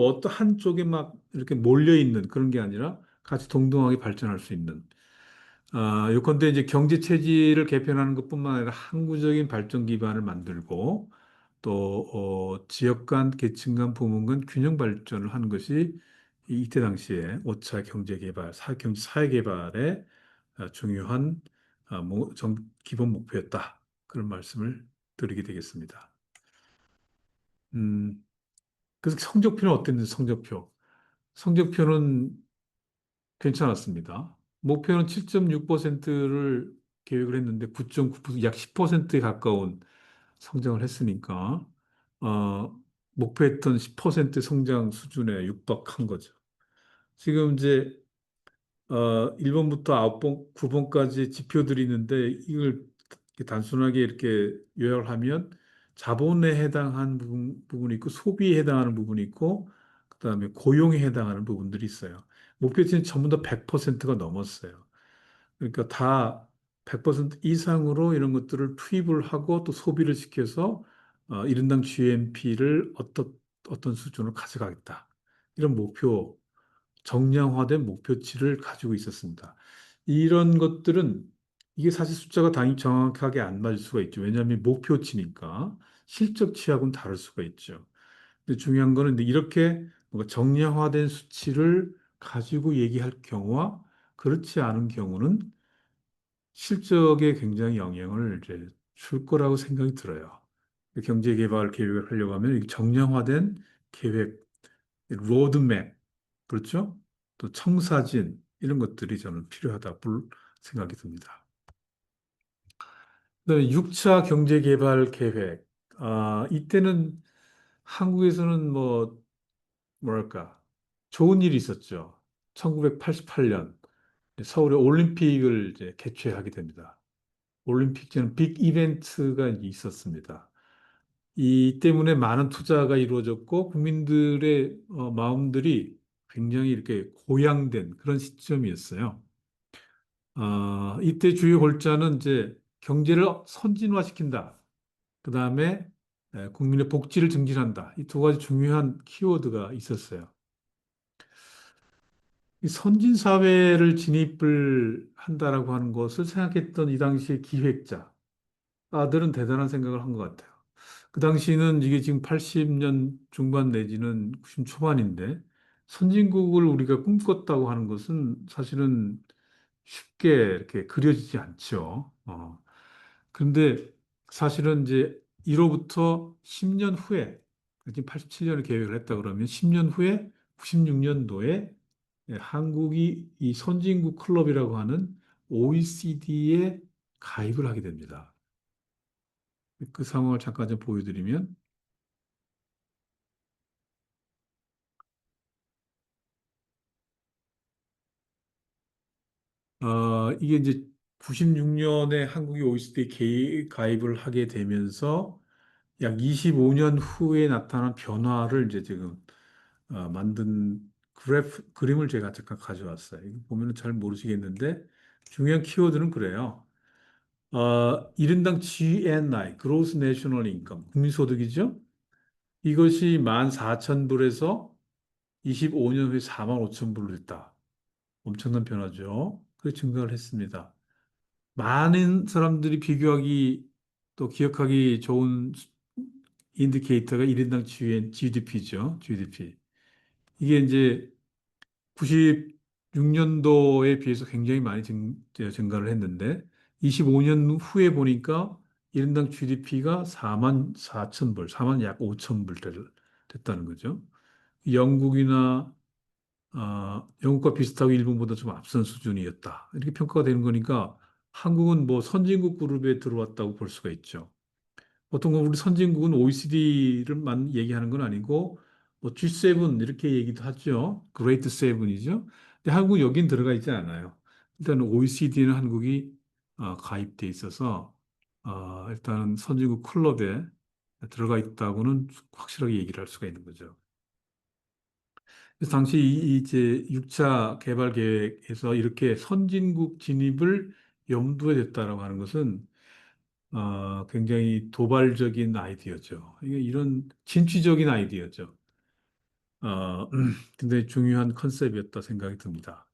어떤 한쪽에 막 이렇게 몰려 있는 그런 게 아니라 같이 동등하게 발전할 수 있는. 요컨대 이제 경제 체질을 개편하는 것뿐만 아니라 항구적인 발전 기반을 만들고, 또 지역 간, 계층 간, 부문 간 균형 발전을 하는 것이 이때 당시에 5차 경제 개발, 사회 개발의 중요한 기본 목표였다. 그런 말씀을 드리게 되겠습니다. 음, 그래서 성적표는 어땠는지 성적표는 괜찮았습니다. 목표는 7.6%를 계획을 했는데 9.9%, 약 10%에 가까운 성장을 했으니까 목표했던 10% 성장 수준에 육박한 거죠. 지금 이제 1번부터 9번, 9번까지 지표들이 있는데 이걸 이렇게 단순하게 이렇게 요약을 하면 자본에 해당하는 부분이 있고 소비에 해당하는 부분이 있고 그다음에 고용에 해당하는 부분들이 있어요. 목표치는 전부 다 100%가 넘었어요. 그러니까 다 100% 이상으로 이런 것들을 투입을 하고 또 소비를 시켜서 1인당 GNP를 어떤 수준으로 가져가겠다. 이런 정량화된 목표치를 가지고 있었습니다. 이런 것들은 이게 사실 숫자가 당연히 정확하게 안 맞을 수가 있죠. 왜냐하면 목표치니까 실적치하고는 다를 수가 있죠. 근데 중요한 거는 이렇게 뭔가 정량화된 수치를 가지고 얘기할 경우와 그렇지 않은 경우는 실적에 굉장히 영향을 이제 줄 거라고 생각이 들어요. 경제개발 계획을 하려고 하면 이 정량화된 계획, 로드맵, 그렇죠? 또 청사진 이런 것들이 저는 필요하다 생각이 듭니다. 그다음에 6차 경제개발 계획. 이때는 한국에서는 뭐랄까 좋은 일이 있었죠. 1988년 서울에 올림픽을 이제 개최하게 됩니다. 올림픽 전 빅 이벤트가 있었습니다. 이 때문에 많은 투자가 이루어졌고 국민들의 마음들이 굉장히 이렇게 고양된 그런 시점이었어요. 이때 주요 골자는 이제 경제를 선진화시킨다. 그 다음에 국민의 복지를 증진한다. 이 두 가지 중요한 키워드가 있었어요. 이 선진 사회를 진입을 한다라고 하는 것을 생각했던 이 당시의 기획자들은 대단한 생각을 한 것 같아요. 그 당시는 이게 지금 80년 중반 내지는 90 초반인데 선진국을 우리가 꿈꿨다고 하는 것은 사실은 쉽게 이렇게 그려지지 않죠. 그런데 사실은 이제 이로부터 10년 후에 지금 87년에 계획을 했다 그러면 10년 후에 96년도에 한국이 이 선진국 클럽이라고 하는 OECD에 가입을 하게 됩니다. 그 상황을 잠깐 좀 보여드리면 이게 이제 96년에 한국이 OECD에 가입을 하게 되면서 약 25년 후에 나타난 변화를 이제 지금 만든 그림을 제가 잠깐 가져왔어요. 이거 보면은 잘 모르시겠는데 중요한 키워드는 그래요. 1인당 GNI, Gross National Income, 국민소득이죠. 이것이 14,000불에서 25년 후에 45,000불로 됐다. 엄청난 변화죠. 그 증가를 했습니다. 많은 사람들이 비교하기 또 기억하기 좋은 인디케이터가 1인당 GDP죠. GDP. 이게 이제 96년도에 비해서 굉장히 많이 증가를 했는데 25년 후에 보니까 1인당 GDP가 4만 4천 불, 4만 약 5천 불 됐다는 거죠. 영국이나 영국과 비슷하고 일본보다 좀 앞선 수준이었다. 이렇게 평가가 되는 거니까 한국은 뭐 선진국 그룹에 들어왔다고 볼 수가 있죠. 보통 우리 선진국은 OECD를만 얘기하는 건 아니고 뭐 G7 이렇게 얘기도 하죠. 그레이트 세븐이죠. 근데 한국은 여긴 들어가 있지 않아요. 일단 OECD는 한국이 가입돼 있어서 일단 선진국 클럽에 들어가 있다고는 확실하게 얘기를 할 수가 있는 거죠. 그래서 당시 이제 6차 개발 계획에서 이렇게 선진국 진입을 염두에 뒀다라고 하는 것은 굉장히 도발적인 아이디어죠. 이게 이런 진취적인 아이디어죠. 굉장히 중요한 컨셉이었다 생각이 듭니다.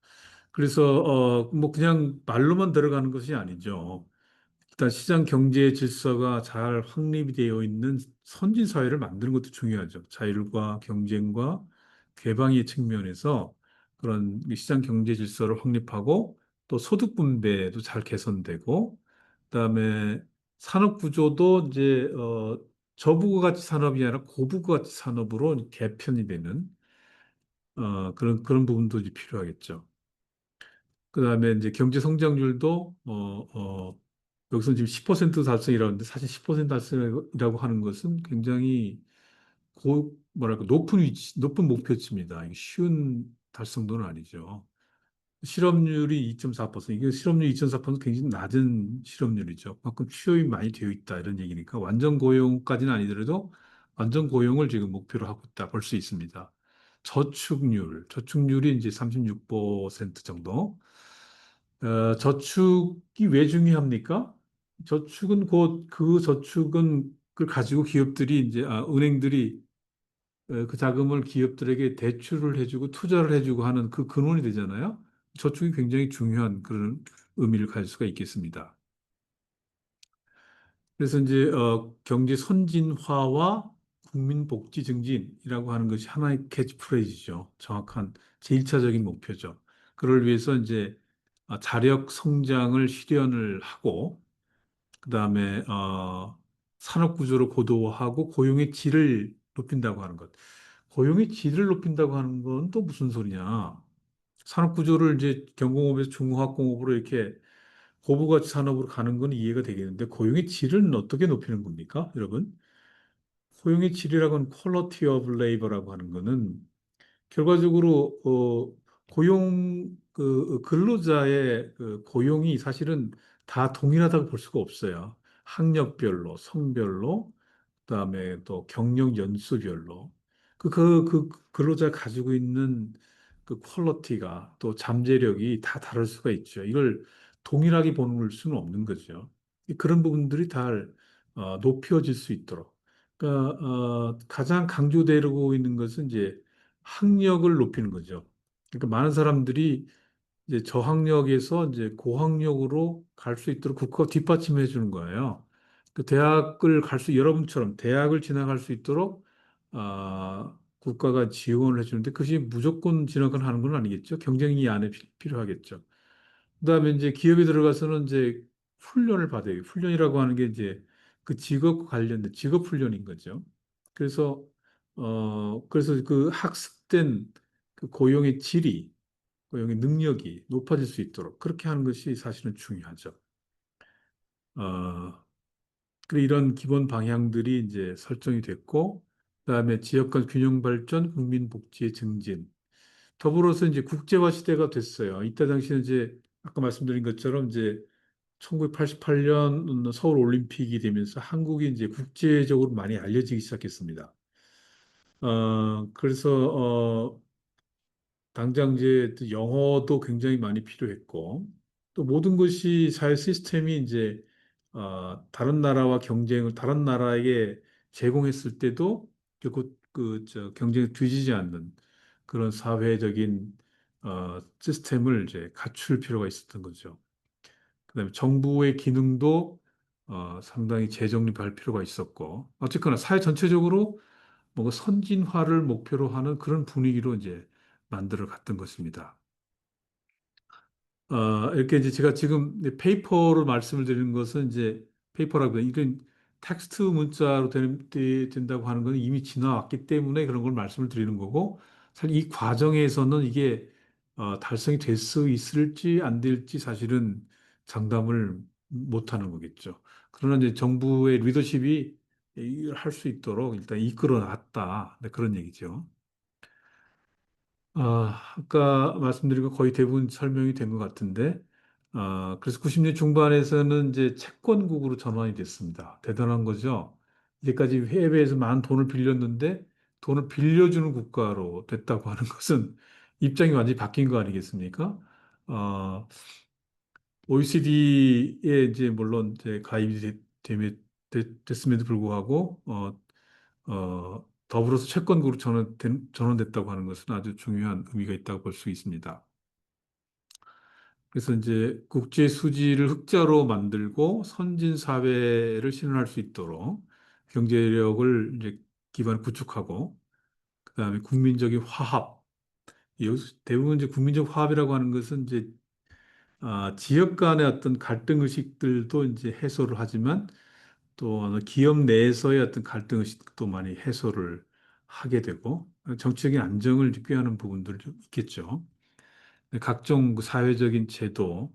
그래서 뭐 그냥 말로만 들어가는 것이 아니죠. 일단 시장 경제 질서가 잘 확립이 되어 있는 선진 사회를 만드는 것도 중요하죠. 자율과 경쟁과 개방의 측면에서 그런 시장 경제 질서를 확립하고 또 소득 분배도 잘 개선되고 그다음에 산업 구조도 이제 저부가가치 산업이 아니라 고부가치 산업으로 개편이 되는 그런 부분도 이제 필요하겠죠. 그다음에 이제 경제 성장률도 여기서 지금 10% 달성이라는데 사실 10% 달성이라고 하는 것은 굉장히 뭐랄까 높은 목표치입니다. 이게 쉬운 달성도는 아니죠. 실업률이 2.4%, 이게 실업률 2.4% 굉장히 낮은 실업률이죠. 그만큼 취업이 많이 되어 있다 이런 얘기니까 완전 고용까지는 아니더라도 완전 고용을 지금 목표로 하고 있다 볼 수 있습니다. 저축률이 이제 36% 정도. 저축이 왜 중요합니까? 저축은 곧 그 저축은 그걸 가지고 기업들이 이제 은행들이 그 자금을 기업들에게 대출을 해주고 투자를 해주고 하는 그 근원이 되잖아요. 저축이 굉장히 중요한 그런 의미를 가질 수가 있겠습니다. 그래서 이제 경제 선진화와 국민 복지 증진이라고 하는 것이 하나의 캐치프레이즈죠. 정확한 제1차적인 목표죠. 그를 위해서 이제 자력 성장을 실현을 하고 그다음에 산업 구조를 고도화하고 고용의 질을 높인다고 하는 것. 고용의 질을 높인다고 하는 건 또 무슨 소리냐? 산업 구조를 이제 경공업에서 중화학공업으로 이렇게 고부가치 산업으로 가는 건 이해가 되겠는데 고용의 질은 어떻게 높이는 겁니까, 여러분? 고용의 질이라고 하는 quality of labor라고 하는 거는 결과적으로 고용 그 근로자의 그 고용이 사실은 다 동일하다고 볼 수가 없어요. 학력별로, 성별로, 그다음에 또 경력 연수별로 그 근로자가 가지고 있는 그 퀄리티가 또 잠재력이 다 다를 수가 있죠. 이걸 동일하게 보는 수는 없는 거죠. 그런 부분들이 다 높여질 수 있도록. 그러니까 가장 강조되고 있는 것은 이제 학력을 높이는 거죠. 그러니까 많은 사람들이 이제 저학력에서 이제 고학력으로 갈 수 있도록 국가가 뒷받침해 주는 거예요. 그 대학을 여러분처럼 대학을 진학할 수 있도록 국가가 지원을 해주는데 그것이 무조건 진학을 하는 건 아니겠죠. 경쟁이 안에 필요하겠죠. 그다음에 이제 기업에 들어가서는 이제 훈련을 받아요. 훈련이라고 하는 게 이제 그 직업과 관련된 직업 훈련인 거죠. 그래서 그래서 그 학습된 그 고용의 질이 고용의 능력이 높아질 수 있도록 그렇게 하는 것이 사실은 중요하죠. 어, 그리고 이런 기본 방향들이 이제 설정이 됐고, 그다음에 지역 간 균형 발전, 국민 복지의 증진. 더불어서 이제 국제화 시대가 됐어요. 이때 당시에 이제 아까 말씀드린 것처럼 이제 1988년 서울 올림픽이 되면서 한국이 이제 국제적으로 많이 알려지기 시작했습니다. 그래서 당장 이제 또 영어도 굉장히 많이 필요했고 또 모든 것이 사회 시스템이 이제 다른 나라와 경쟁을 다른 나라에게 제공했을 때도 결국 그저 경쟁에 뒤지지 않는 그런 사회적인 시스템을 이제 갖출 필요가 있었던 거죠. 그다음에 정부의 기능도 상당히 재정립할 필요가 있었고 어쨌거나 사회 전체적으로 뭔가 선진화를 목표로 하는 그런 분위기로 이제 만들어 갔던 것입니다. 이렇게 이제 제가 지금 페이퍼로 말씀을 드리는 것은 이제 페이퍼라고 이런 텍스트 문자로 된다고 하는 건 이미 지나왔기 때문에 그런 걸 말씀을 드리는 거고 사실 이 과정에서는 이게 달성이 될 수 있을지 안 될지 사실은 장담을 못 하는 거겠죠. 그러나 이제 정부의 리더십이 이걸 할 수 있도록 일단 이끌어 놨다. 네, 그런 얘기죠. 아까 말씀드린 거 거의 대부분 설명이 된 것 같은데, 그래서 90년 중반에서는 이제 채권국으로 전환이 됐습니다. 대단한 거죠. 이제까지 해외에서 많은 돈을 빌렸는데 돈을 빌려주는 국가로 됐다고 하는 것은 입장이 완전히 바뀐 거 아니겠습니까? OECD에 이제 물론 이제 가입이 됐음에도 불구하고 더불어서 채권국으로 전환됐다고 하는 것은 아주 중요한 의미가 있다고 볼 수 있습니다. 그래서 이제 국제 수지를 흑자로 만들고 선진 사회를 실현할 수 있도록 경제력을 이제 기반을 구축하고 그다음에 국민적인 화합. 대부분 이제 국민적 화합이라고 하는 것은 이제 지역 간의 어떤 갈등 의식들도 이제 해소를 하지만 또 기업 내에서의 어떤 갈등 의식도 많이 해소를 하게 되고 정치적인 안정을 꾀하는 부분들도 있겠죠. 각종 그 사회적인 제도,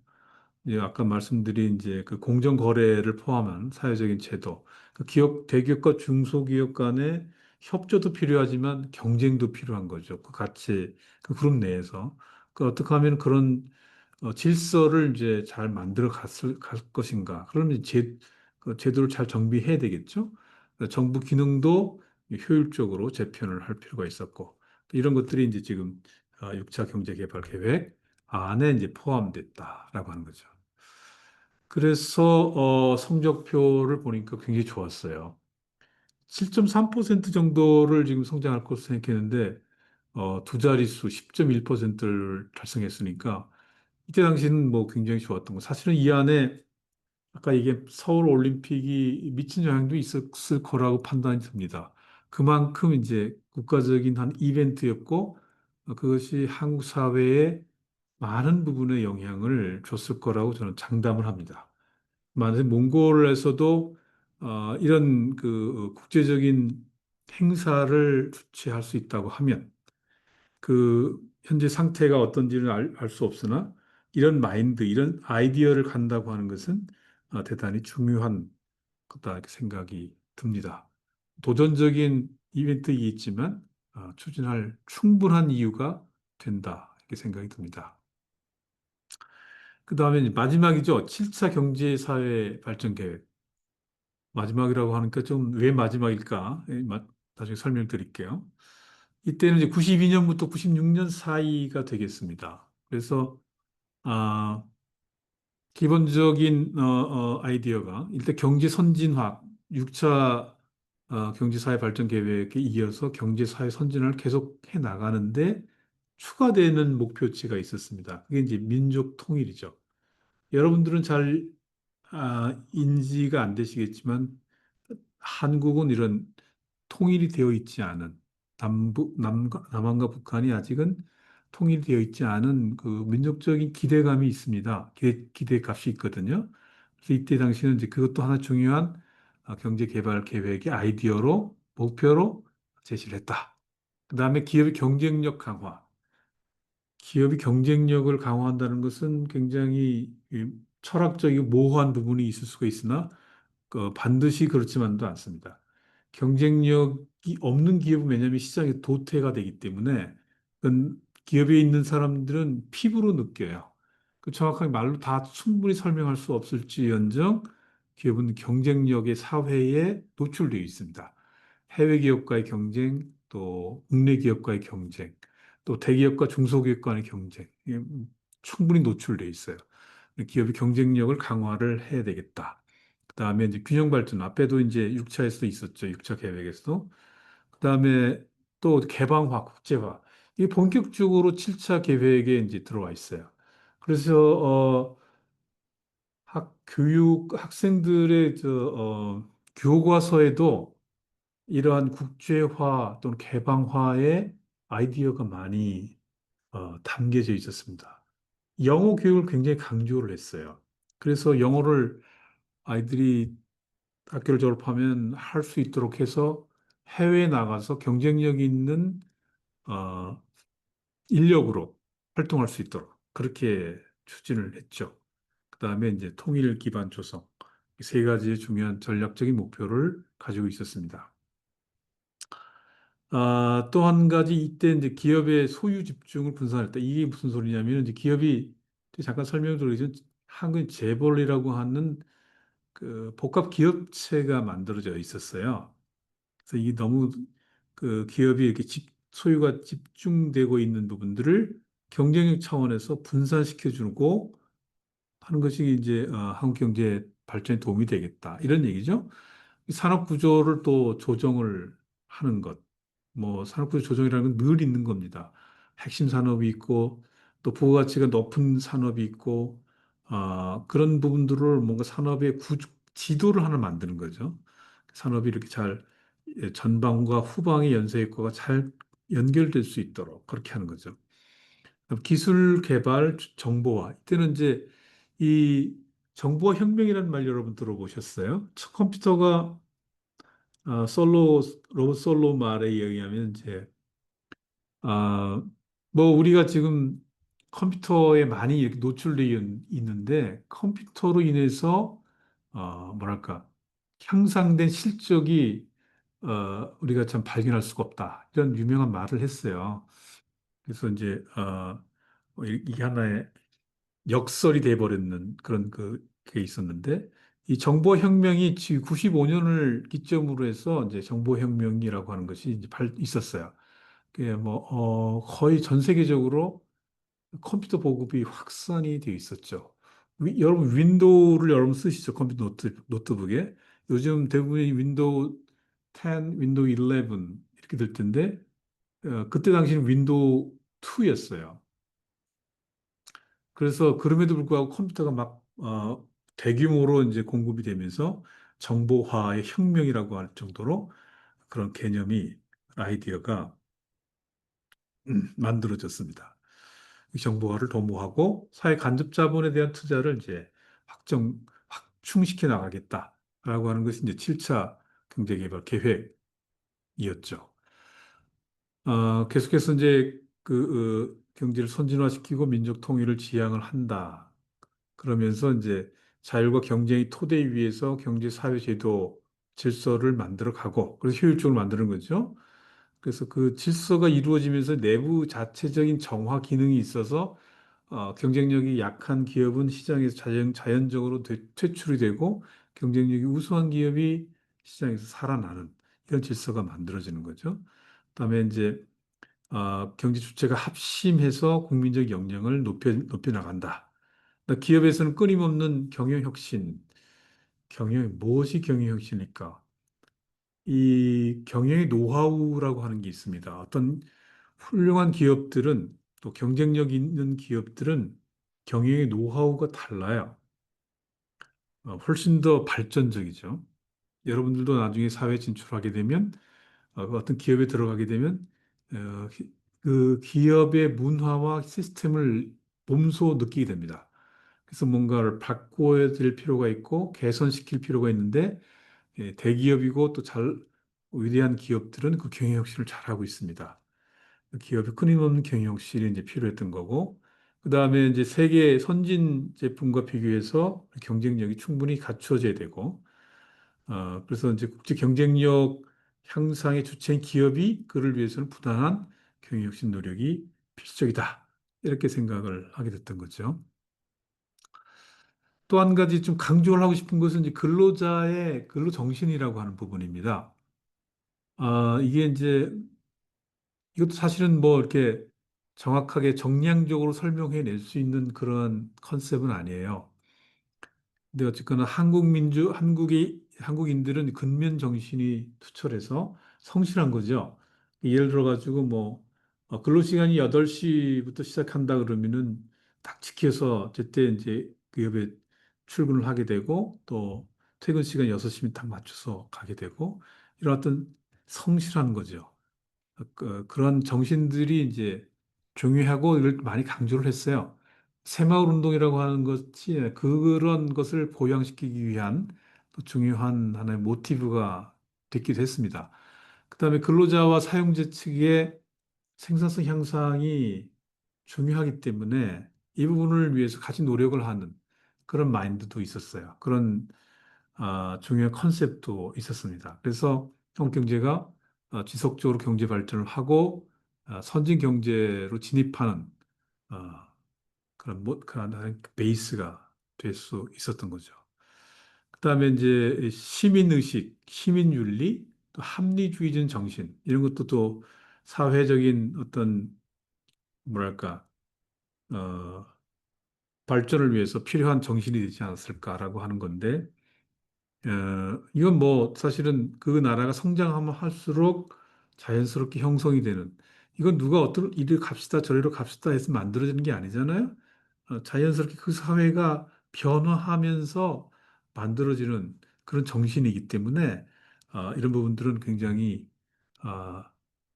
이제 아까 말씀드린 이제 그 공정 거래를 포함한 사회적인 제도, 그 대기업과 중소기업 간의 협조도 필요하지만 경쟁도 필요한 거죠. 그 같이 그 그룹 내에서 그 어떻게 하면 그런 질서를 이제 잘 갈 것인가? 그러면 그 제도를 잘 정비해야 되겠죠. 정부 기능도 효율적으로 재편을 할 필요가 있었고 이런 것들이 이제 지금 6차 경제개발 계획 안에 이제 포함됐다라고 하는 거죠. 그래서 성적표를 보니까 굉장히 좋았어요. 7.3% 정도를 지금 성장할 것으로 생각했는데 두 자릿수 10.1%를 달성했으니까 이때 당시는 뭐 굉장히 좋았던 거. 사실은 이 안에 아까 이게 서울 올림픽이 미친 영향도 있었을 거라고 판단이 듭니다. 그만큼 이제 국가적인 한 이벤트였고 그것이 한국 사회에 많은 부분에 영향을 줬을 거라고 저는 장담을 합니다. 만약에 몽골에서도 이런 그 국제적인 행사를 주최할 수 있다고 하면 그 현재 상태가 어떤지는 알 수 없으나 이런 마인드, 이런 아이디어를 간다고 하는 것은 대단히 중요한 거다 이렇게 생각이 듭니다. 도전적인 이벤트이기 있지만 추진할 충분한 이유가 된다 이렇게 생각이 듭니다. 그 다음에 마지막이죠. 7차 경제사회 발전 계획. 마지막이라고 하니까 좀 왜 마지막일까? 나중에 설명드릴게요. 이때는 이제 92년부터 96년 사이가 되겠습니다. 그래서 아, 기본적인 아이디어가 일단 경제 선진화, 6차 경제사회 발전 계획에 이어서 경제사회 선진화를 계속 해 나가는데 추가되는 목표치가 있었습니다. 그게 이제 민족 통일이죠. 여러분들은 잘 인지가 안 되시겠지만 한국은 이런 통일이 되어 있지 않은 남한과 북한이 아직은 통일되어 있지 않은 그 민족적인 기대감이 있습니다. 기대값이 있거든요. 그래서 이때 당시는 이제 그것도 하나 중요한 경제 개발 계획의 아이디어로 목표로 제시를 했다. 그다음에 기업의 경쟁력 강화. 기업이 경쟁력을 강화한다는 것은 굉장히 철학적이고 모호한 부분이 있을 수가 있으나 반드시 그렇지만도 않습니다. 경쟁력이 없는 기업은 왜냐하면 시장에 도태가 되기 때문에 그건 기업에 있는 사람들은 피부로 느껴요. 그 정확하게 말로 다 충분히 설명할 수 없을지언정 기업은 경쟁력의 사회에 노출되어 있습니다. 해외 기업과의 경쟁, 또 국내 기업과의 경쟁, 또 대기업과 중소기업 간의 경쟁, 이게 충분히 노출되어 있어요. 기업의 경쟁력을 강화를 해야 되겠다. 그다음에 이제 균형 발전 앞에도 이제 6차에서도 있었죠. 6차 계획에서도. 그다음에 또 개방화, 국제화. 이게 본격적으로 7차 계획에 이제 들어와 있어요. 그래서 학생들의 교과서에도 이러한 국제화 또는 개방화의 아이디어가 많이 담겨져 있었습니다. 영어 교육을 굉장히 강조를 했어요. 그래서 영어를 아이들이 학교를 졸업하면 할 수 있도록 해서 해외에 나가서 경쟁력 있는 어, 인력으로 활동할 수 있도록 그렇게 추진을 했죠. 그다음에 이제 통일 기반 조성 이 세 가지의 중요한 전략적인 목표를 가지고 있었습니다. 또 한 가지 이때 이제 기업의 소유 집중을 분산했다. 이게 무슨 소리냐면 이제 기업이 잠깐 설명드리죠. 한국의 재벌이라고 하는 그 복합 기업체가 만들어져 있었어요. 그래서 이게 너무 그 기업이 이렇게 소유가 집중되고 있는 부분들을 경쟁력 차원에서 분산시켜 주고 하는 것이 이제 한국 경제 발전에 도움이 되겠다. 이런 얘기죠. 이 산업 구조를 또 조정을 하는 것. 뭐 산업 구조 조정이라는 건 늘 있는 겁니다. 핵심 산업이 있고 또 부가가치가 높은 산업이 있고 그런 부분들을 뭔가 산업의 지도를 하나 만드는 거죠. 산업이 이렇게 잘 전방과 후방의 연쇄효과가 잘 연결될 수 있도록 그렇게 하는 거죠. 기술 개발 정보화. 이때는 이제 이 정보화 혁명이라는 말 여러분 들어보셨어요? 컴퓨터가 로봇 솔로 말에 의하면 이제 아, 뭐 우리가 지금 컴퓨터에 많이 이렇게 노출되어 있는데 컴퓨터로 인해서 뭐랄까 향상된 실적이 우리가 참 발견할 수가 없다. 이런 유명한 말을 했어요. 그래서 이제 이게 하나의 역설이 돼버렸는 그런 그게 있었는데 이 정보혁명이 95년을 기점으로 해서 이제 정보혁명이라고 하는 것이 이제 있었어요. 그게 뭐 거의 전 세계적으로 컴퓨터 보급이 확산이 되어 있었죠. 여러분 윈도우를 여러분 쓰시죠? 컴퓨터 노트북에 요즘 대부분이 윈도우 10, 윈도우 11 이렇게 될 텐데 그때 당시는 윈도우 2였어요. 그래서 그럼에도 불구하고 컴퓨터가 막 대규모로 이제 공급이 되면서 정보화의 혁명이라고 할 정도로 그런 개념이 아이디어가 만들어졌습니다. 이 정보화를 도모하고 사회 간접 자본에 대한 투자를 이제 확충시켜 나가겠다라고 하는 것이 이제 7차 경제개발 계획이었죠. 계속해서 이제 경제를 선진화시키고 민족 통일을 지향을 한다. 그러면서 이제 자율과 경쟁의 토대 위에서 경제 사회 제도 질서를 만들어 가고 그래서 효율적으로 만드는 거죠. 그래서 그 질서가 이루어지면서 내부 자체적인 정화 기능이 있어서 경쟁력이 약한 기업은 시장에서 자연적으로 퇴출이 되고 경쟁력이 우수한 기업이 시장에서 살아나는 이런 질서가 만들어지는 거죠. 그다음에 이제 경제 주체가 합심해서 국민적 역량을 높여 나간다. 그러니까 기업에서는 끊임없는 경영혁신, 무엇이 경영혁신일까? 이 경영의 노하우라고 하는 게 있습니다. 어떤 훌륭한 기업들은 또 경쟁력 있는 기업들은 경영의 노하우가 달라요. 훨씬 더 발전적이죠. 여러분들도 나중에 사회 진출하게 되면 어떤 기업에 들어가게 되면 그 기업의 문화와 시스템을 몸소 느끼게 됩니다. 그래서 뭔가를 바꿔야 될 필요가 있고 개선시킬 필요가 있는데 대기업이고 또 위대한 기업들은 그 경영혁신을 잘하고 있습니다. 기업의 끊임없는 경영실이 이제 필요했던 거고, 그 다음에 이제 세계 선진 제품과 비교해서 경쟁력이 충분히 갖추어져야 되고, 그래서 이제 국제 경쟁력 향상의 주체인 기업이 그를 위해서는 부단한 경영혁신 노력이 필수적이다. 이렇게 생각을 하게 됐던 거죠. 또 한 가지 좀 강조를 하고 싶은 것은 이제 근로자의 근로 정신이라고 하는 부분입니다. 이게 이제 이것도 사실은 뭐 이렇게 정확하게 정량적으로 설명해 낼 수 있는 그런 컨셉은 아니에요. 근데 어쨌거나 한국인들은 근면 정신이 투철해서 성실한 거죠. 예를 들어 가지고 뭐 근로시간이 8시부터 시작한다 그러면은 딱 지켜서 제때 이제 그 옆에 출근을 하게 되고 또 퇴근 시간 6시면 딱 맞춰서 가게 되고 이런 어떤 성실한 거죠. 그런 정신들이 이제 중요하고 이걸 많이 강조를 했어요. 새마을 운동이라고 하는 것이 그런 것을 보양시키기 위한 또 중요한 하나의 모티브가 됐기도 했습니다. 그다음에 근로자와 사용자 측의 생산성 향상이 중요하기 때문에 이 부분을 위해서 같이 노력을 하는 그런 마인드도 있었어요. 그런 중요한 컨셉도 있었습니다. 그래서 한국 경제가 지속적으로 경제 발전을 하고 선진 경제로 진입하는 어, 그런 하나의 베이스가 될 수 있었던 거죠. 그다음에 이제 시민의식, 시민윤리, 또 합리주의적인 정신, 이런 것도 또 사회적인 어떤, 뭐랄까, 어, 발전을 위해서 필요한 정신이 되지 않았을까라고 하는 건데, 이건 뭐 사실은 그 나라가 성장하면 할수록 자연스럽게 형성이 되는, 이건 누가 어떤 이리 갑시다 저리로 갑시다 해서 만들어지는 게 아니잖아요. 자연스럽게 그 사회가 변화하면서 만들어지는 그런 정신이기 때문에 이런 부분들은 굉장히 어,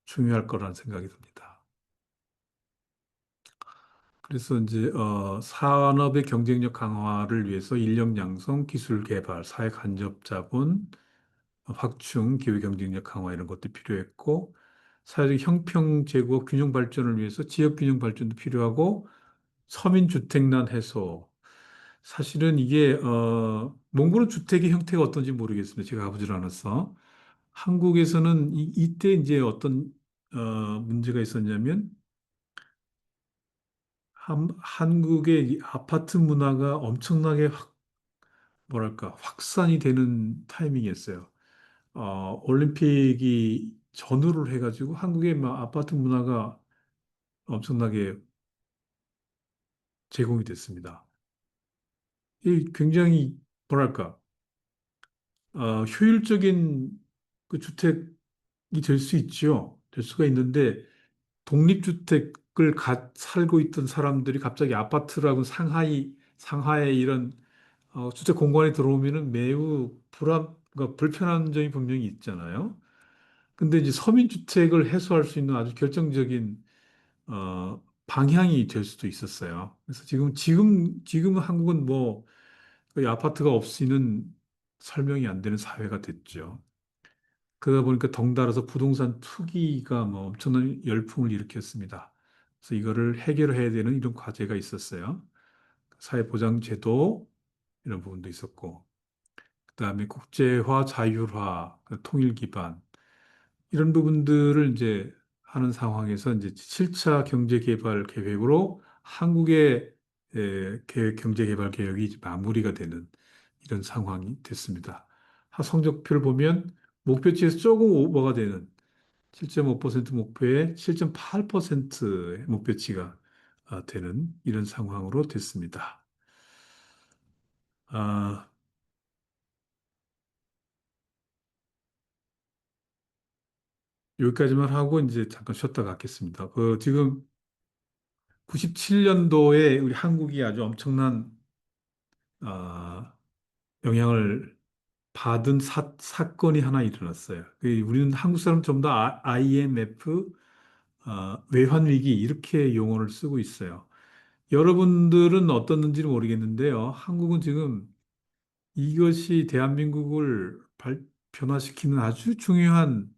중요할 거라는 생각이 듭니다. 그래서 이제 산업의 경쟁력 강화를 위해서 인력 양성, 기술 개발, 사회 간접 자본, 확충, 기회 경쟁력 강화 이런 것도 필요했고, 사회적 형평 제고 균형 발전을 위해서 지역 균형 발전도 필요하고, 서민 주택난 해소. 사실은 이게 몽골은 주택의 형태가 어떤지 모르겠습니다. 제가 가보질 않아서. 한국에서는 이때 이제 어떤 문제가 있었냐면 한국의 이 아파트 문화가 엄청나게 뭐랄까 확산이 되는 타이밍이었어요. 올림픽이 전후를 해가지고 한국의 막 아파트 문화가 엄청나게 제공이 됐습니다. 이 굉장히 뭐랄까 효율적인 그 주택이 될 수 있죠. 될 수가 있는데 독립주택을 살고 있던 사람들이 갑자기 아파트라고 상하이 이런 주택 공간에 들어오면은 매우 그러니까 불편한 점이 분명히 있잖아요. 근데 이제 서민주택을 해소할 수 있는 아주 결정적인 방향이 될 수도 있었어요. 그래서 지금은 한국은 뭐 거의 아파트가 없이는 설명이 안 되는 사회가 됐죠. 그러다 보니까 덩달아서 부동산 투기가 뭐 엄청난 열풍을 일으켰습니다. 그래서 이거를 해결해야 되는 이런 과제가 있었어요. 사회보장제도 이런 부분도 있었고, 그다음에 국제화, 자율화, 통일 기반 이런 부분들을 이제 하는 상황에서 이제 7차 경제개발 계획으로 한국의 경제개발 계획이 이제 마무리가 되는 이런 상황이 됐습니다. 성적표를 보면 목표치에서 조금 오버가 되는 7.5% 목표에 7.8%의 목표치가 되는 이런 상황으로 됐습니다. 아, 여기까지만 하고 이제 잠깐 쉬었다 가겠습니다. 지금 97년도에 우리 한국이 아주 엄청난 아, 영향을 받은 사건이 하나 일어났어요. 우리는 한국 사람 전부 다 IMF 외환 위기 이렇게 용어를 쓰고 있어요. 여러분들은 어떻는지는 모르겠는데요. 한국은 지금 이것이 대한민국을 변화시키는 아주 중요한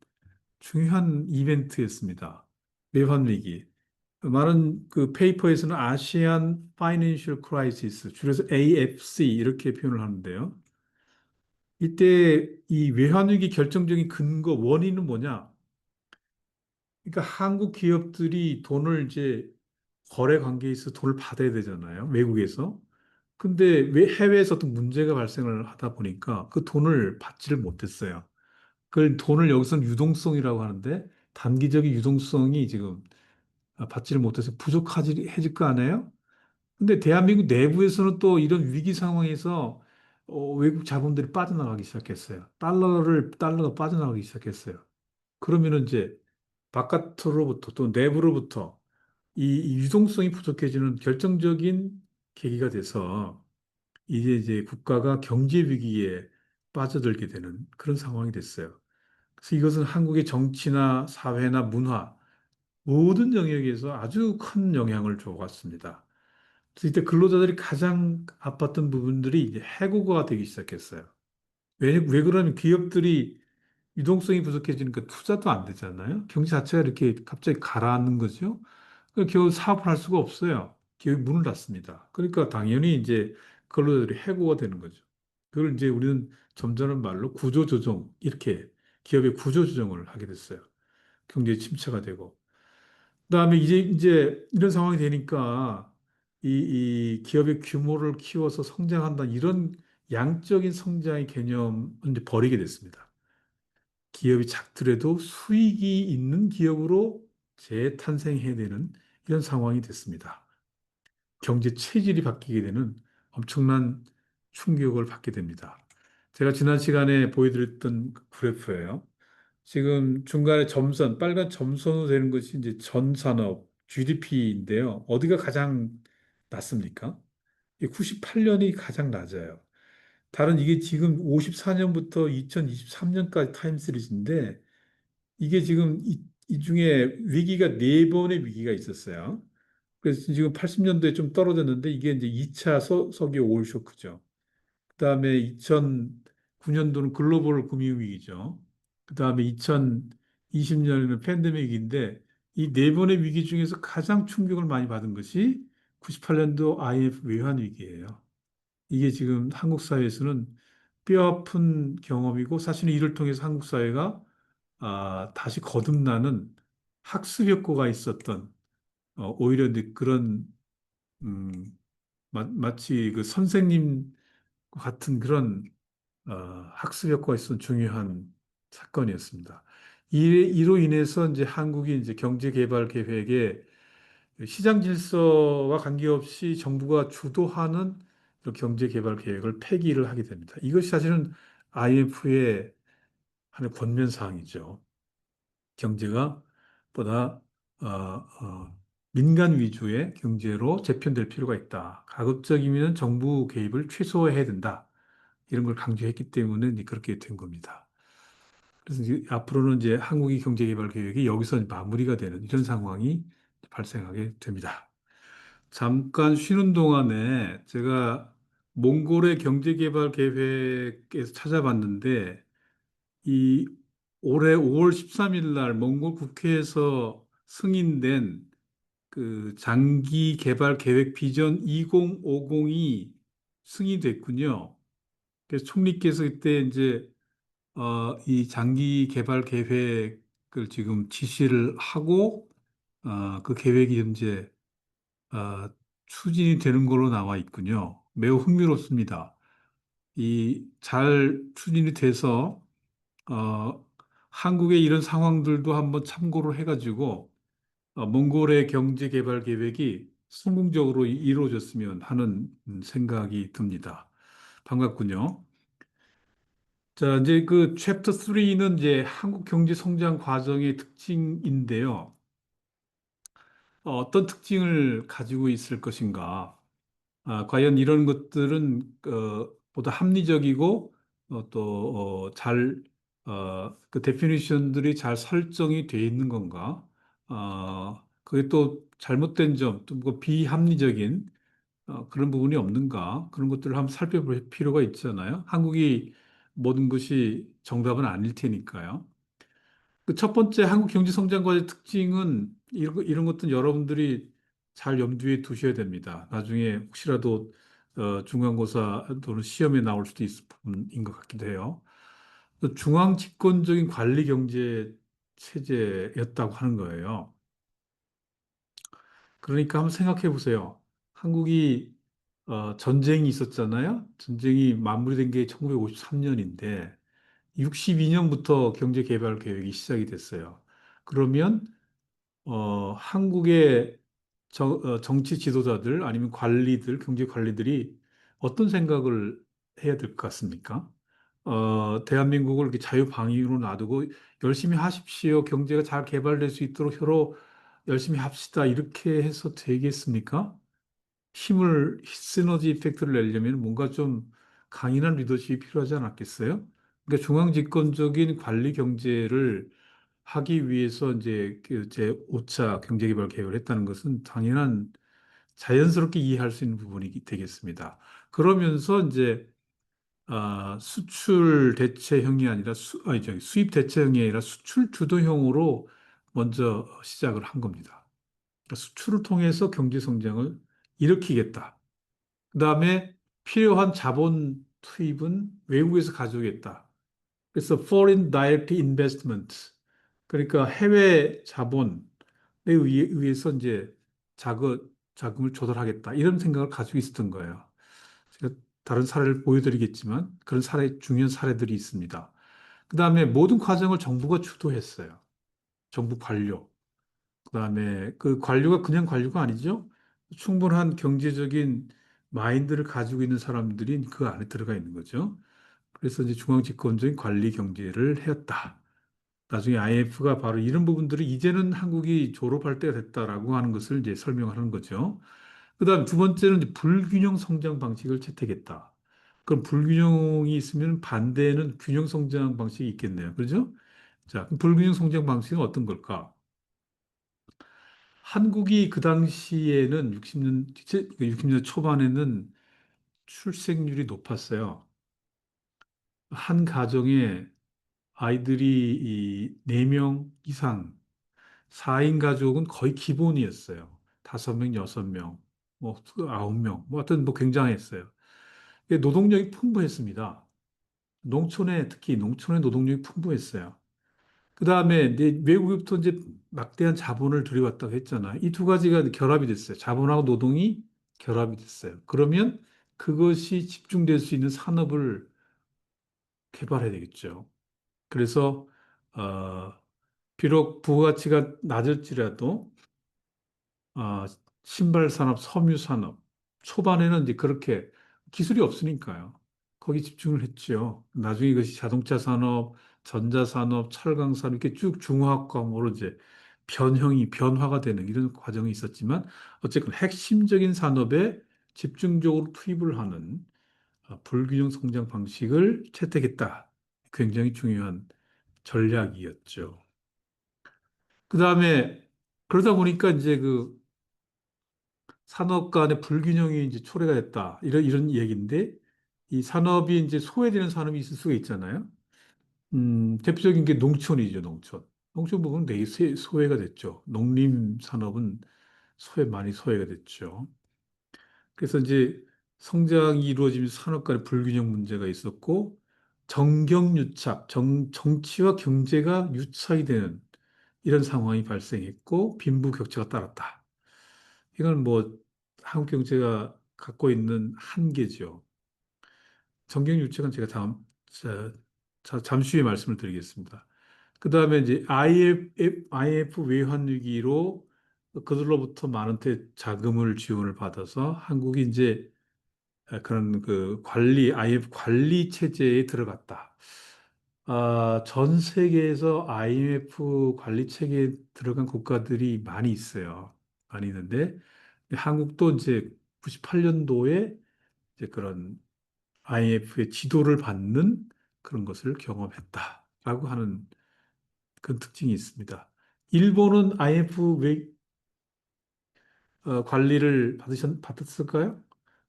이벤트였습니다. 외환 위기. 많은 그 페이퍼에서는 아시안 파이낸셜 크라이시스, 줄여서 AFC 이렇게 표현을 하는데요. 이때 이 외환위기 결정적인 근거, 원인은 뭐냐? 그러니까 한국 기업들이 돈을 이제 거래 관계에 있어 돈을 받아야 되잖아요. 외국에서. 근데 왜 해외에서 어떤 문제가 발생을 하다 보니까 그 돈을 받지를 못했어요. 그 돈을 여기서는 유동성이라고 하는데 단기적인 유동성이 지금 받지를 못해서 부족하지 해질 거 아니에요? 근데 대한민국 내부에서는 또 이런 위기 상황에서 외국 자본들이 빠져나가기 시작했어요. 달러가 빠져나가기 시작했어요. 그러면은 이제 바깥으로부터 또 내부로부터 이 유동성이 부족해지는 결정적인 계기가 돼서 이제 국가가 경제 위기에 빠져들게 되는 그런 상황이 됐어요. 그래서 이것은 한국의 정치나 사회나 문화 모든 영역에서 아주 큰 영향을 줘왔습니다. 그래서 이때 근로자들이 가장 아팠던 부분들이 이제 해고가 되기 시작했어요. 왜 그러냐면 기업들이 유동성이 부족해지니까 투자도 안 되잖아요. 경제 자체가 이렇게 갑자기 가라앉는 거죠. 그러니까 겨우 사업을 할 수가 없어요. 기업이 문을 닫습니다. 그러니까 당연히 이제 근로자들이 해고가 되는 거죠. 그걸 이제 우리는 점잖은 말로 구조조정, 이렇게 기업의 구조조정을 하게 됐어요. 경제 침체가 되고. 그다음에 이제 이런 상황이 되니까 이 기업의 규모를 키워서 성장한다 이런 양적인 성장의 개념을 이제 버리게 됐습니다. 기업이 작더라도 수익이 있는 기업으로 재탄생해야 되는 이런 상황이 됐습니다. 경제 체질이 바뀌게 되는 엄청난 충격을 받게 됩니다. 제가 지난 시간에 보여드렸던 그 그래프예요. 지금 중간에 점선, 빨간 점선으로 되는 것이 이제 전 산업 GDP인데요. 어디가 가장 낮습니까? 98년이 가장 낮아요. 다른 이게 지금 54년부터 2023년까지 타임 시리즈인데 이게 지금 이 중에 위기가 네 번의 위기가 있었어요. 그래서 지금 80년도에 좀 떨어졌는데 이게 이제 2차 석유 오일 쇼크죠. 그다음에 2009년도는 글로벌 금융위기죠. 그다음에 2020년에는 팬데믹인데 이 네 번의 위기 중에서 가장 충격을 많이 받은 것이 98년도 IMF 외환 위기예요. 이게 지금 한국 사회에서는 뼈아픈 경험이고 사실은 이를 통해서 한국 사회가 다시 거듭나는 학습 효과가 있었던 오히려 이제 그런 음, 마치 그 선생님 같은 그런 어, 학습 효과가 있었던 중요한 사건이었습니다. 이로 인해서 이제 한국이 이제 경제개발 계획에 시장 질서와 관계없이 정부가 주도하는 경제개발 계획을 폐기를 하게 됩니다. 이것이 사실은 IMF의 하나의 권면 사항이죠. 경제가 보다 민간 위주의 경제로 재편될 필요가 있다. 가급적이면 정부 개입을 최소화해야 된다. 이런 걸 강조했기 때문에 이제 그렇게 된 겁니다. 그래서 이제 앞으로는 이제 한국의 경제개발 계획이 여기서 마무리가 되는 이런 상황이 발생하게 됩니다. 잠깐 쉬는 동안에 제가 몽골의 경제개발 계획에서 찾아봤는데 이 올해 5월 13일 날 몽골 국회에서 승인된 그 장기 개발 계획 비전 2050이 승인됐군요. 그래서 총리께서 그때 이제 이 장기 개발 계획을 지금 지시를 하고 그 계획이 현재 추진이 되는 걸로 나와 있군요. 매우 흥미롭습니다. 이 잘 추진이 돼서 어, 한국의 이런 상황들도 한번 참고를 해가지고 몽골의 경제 개발 계획이 성공적으로 이루어졌으면 하는 생각이 듭니다. 반갑군요. 자, 이제 그 챕터 3는 이제 한국 경제 성장 과정의 특징인데요. 어떤 특징을 가지고 있을 것인가? 과연 이런 것들은 보다 합리적이고 그 데피니션들이 잘 설정이 돼 있는 건가? 그게 또 잘못된 점, 또뭐 비합리적인 그런 부분이 없는가? 그런 것들을 한번 살펴볼 필요가 있잖아요. 한국이 모든 것이 정답은 아닐 테니까요. 그 첫 번째 한국 경제 성장과의 특징은 이런 것들은 여러분들이 잘 염두에 두셔야 됩니다. 나중에 혹시라도 중간고사 또는 시험에 나올 수도 있을 부분인 것 같기도 해요. 그 중앙 집권적인 관리 경제 체제였다고 하는 거예요. 그러니까 한번 생각해 보세요. 한국이 전쟁이 있었잖아요. 전쟁이 마무리된 게 1953년인데 62년부터 경제개발 계획이 시작이 됐어요. 그러면 한국의 정치 지도자들 아니면 관리들, 경제 관리들이 어떤 생각을 해야 될 것 같습니까? 대한민국을 이렇게 자유방위로 놔두고 열심히 하십시오. 경제가 잘 개발될 수 있도록 서로 열심히 합시다. 이렇게 해서 되겠습니까? 시너지 이펙트를 내려면 뭔가 좀 강인한 리더십이 필요하지 않았겠어요? 그러니까 중앙 집권적인 관리 경제를 하기 위해서 이제 그제 5차 경제개발 계획을 했다는 것은 당연한 자연스럽게 이해할 수 있는 부분이 되겠습니다. 그러면서 이제 수출 대체형이 아니라 아니 저기 수입 대체형이 아니라 수출 주도형으로 먼저 시작을 한 겁니다. 그러니까 수출을 통해서 경제 성장을 일으키겠다. 그다음에 필요한 자본 투입은 외국에서 가져오겠다. 그래서 foreign direct investment. 그러니까 해외 자본에 의해서 이제 자금을 조달하겠다. 이런 생각을 가지고 있었던 거예요. 제가 다른 사례를 보여드리겠지만 그런 중요한 사례들이 있습니다. 그다음에 모든 과정을 정부가 주도했어요. 정부 관료. 그다음에 그 관료가 그냥 관료가 아니죠. 충분한 경제적인 마인드를 가지고 있는 사람들이 그 안에 들어가 있는 거죠. 그래서 이제 중앙 집권적인 관리 경제를 해왔다. 나중에 IMF가 바로 이런 부분들을 이제는 한국이 졸업할 때가 됐다라고 하는 것을 이제 설명하는 거죠. 그다음 두 번째는 이제 불균형 성장 방식을 채택했다. 그럼 불균형이 있으면 반대는 균형 성장 방식이 있겠네요. 그렇죠? 자, 그럼 불균형 성장 방식은 어떤 걸까? 한국이 그 당시에는 60년 초반에는 출생률이 높았어요. 한 가정에 아이들이 이 4명 이상, 4인 가족은 거의 기본이었어요. 5명, 6명, 뭐 9명, 뭐 하여튼 뭐 굉장했어요. 노동력이 풍부했습니다. 특히 농촌의 노동력이 풍부했어요. 그 다음에 외국부터 이제 막대한 자본을 들여왔다고 했잖아. 이 두 가지가 결합이 됐어요. 자본하고 노동이 결합이 됐어요. 그러면 그것이 집중될 수 있는 산업을 개발해야 되겠죠. 그래서 어, 비록 부가가치가 낮을지라도 신발 산업, 섬유 산업 초반에는 이제 그렇게 기술이 없으니까요. 거기 집중을 했죠. 나중에 이것이 자동차 산업, 전자 산업, 철강 산업 이렇게 쭉 중화학과목으로 이제 변화가 되는 이런 과정이 있었지만 어쨌든 핵심적인 산업에 집중적으로 투입을 하는 불균형 성장 방식을 채택했다. 굉장히 중요한 전략이었죠. 그 다음에 그러다 보니까 이제 그 산업 간의 불균형이 이제 초래가 됐다. 이런 얘기인데, 이 산업이 이제 소외되는 산업이 있을 수가 있잖아요. 대표적인 게 농촌이죠, 농촌. 농촌 부분은 되게 소외가 됐죠. 농림 산업은 많이 소외가 됐죠. 그래서 이제 성장이 이루어지면서 산업 간의 불균형 문제가 있었고, 정경유착, 정치와 경제가 유착이 되는 이런 상황이 발생했고, 빈부격차가 따랐다. 이건 뭐 한국 경제가 갖고 있는 한계죠. 정경유착은 제가 잠시 후에 말씀을 드리겠습니다. 그 다음에 이제 IMF 외환위기로 그들로부터 많은 자금을 지원을 받아서 한국이 이제 그런 그 IMF 관리 체제에 들어갔다. 전 세계에서 IMF 관리 체계에 들어간 국가들이 많이 있어요. 많이 있는데 한국도 이제 98년도에 이제 그런 IMF의 지도를 받는 그런 것을 경험했다라고 하는 그런 특징이 있습니다. 일본은 IMF 관리를 받았을까요?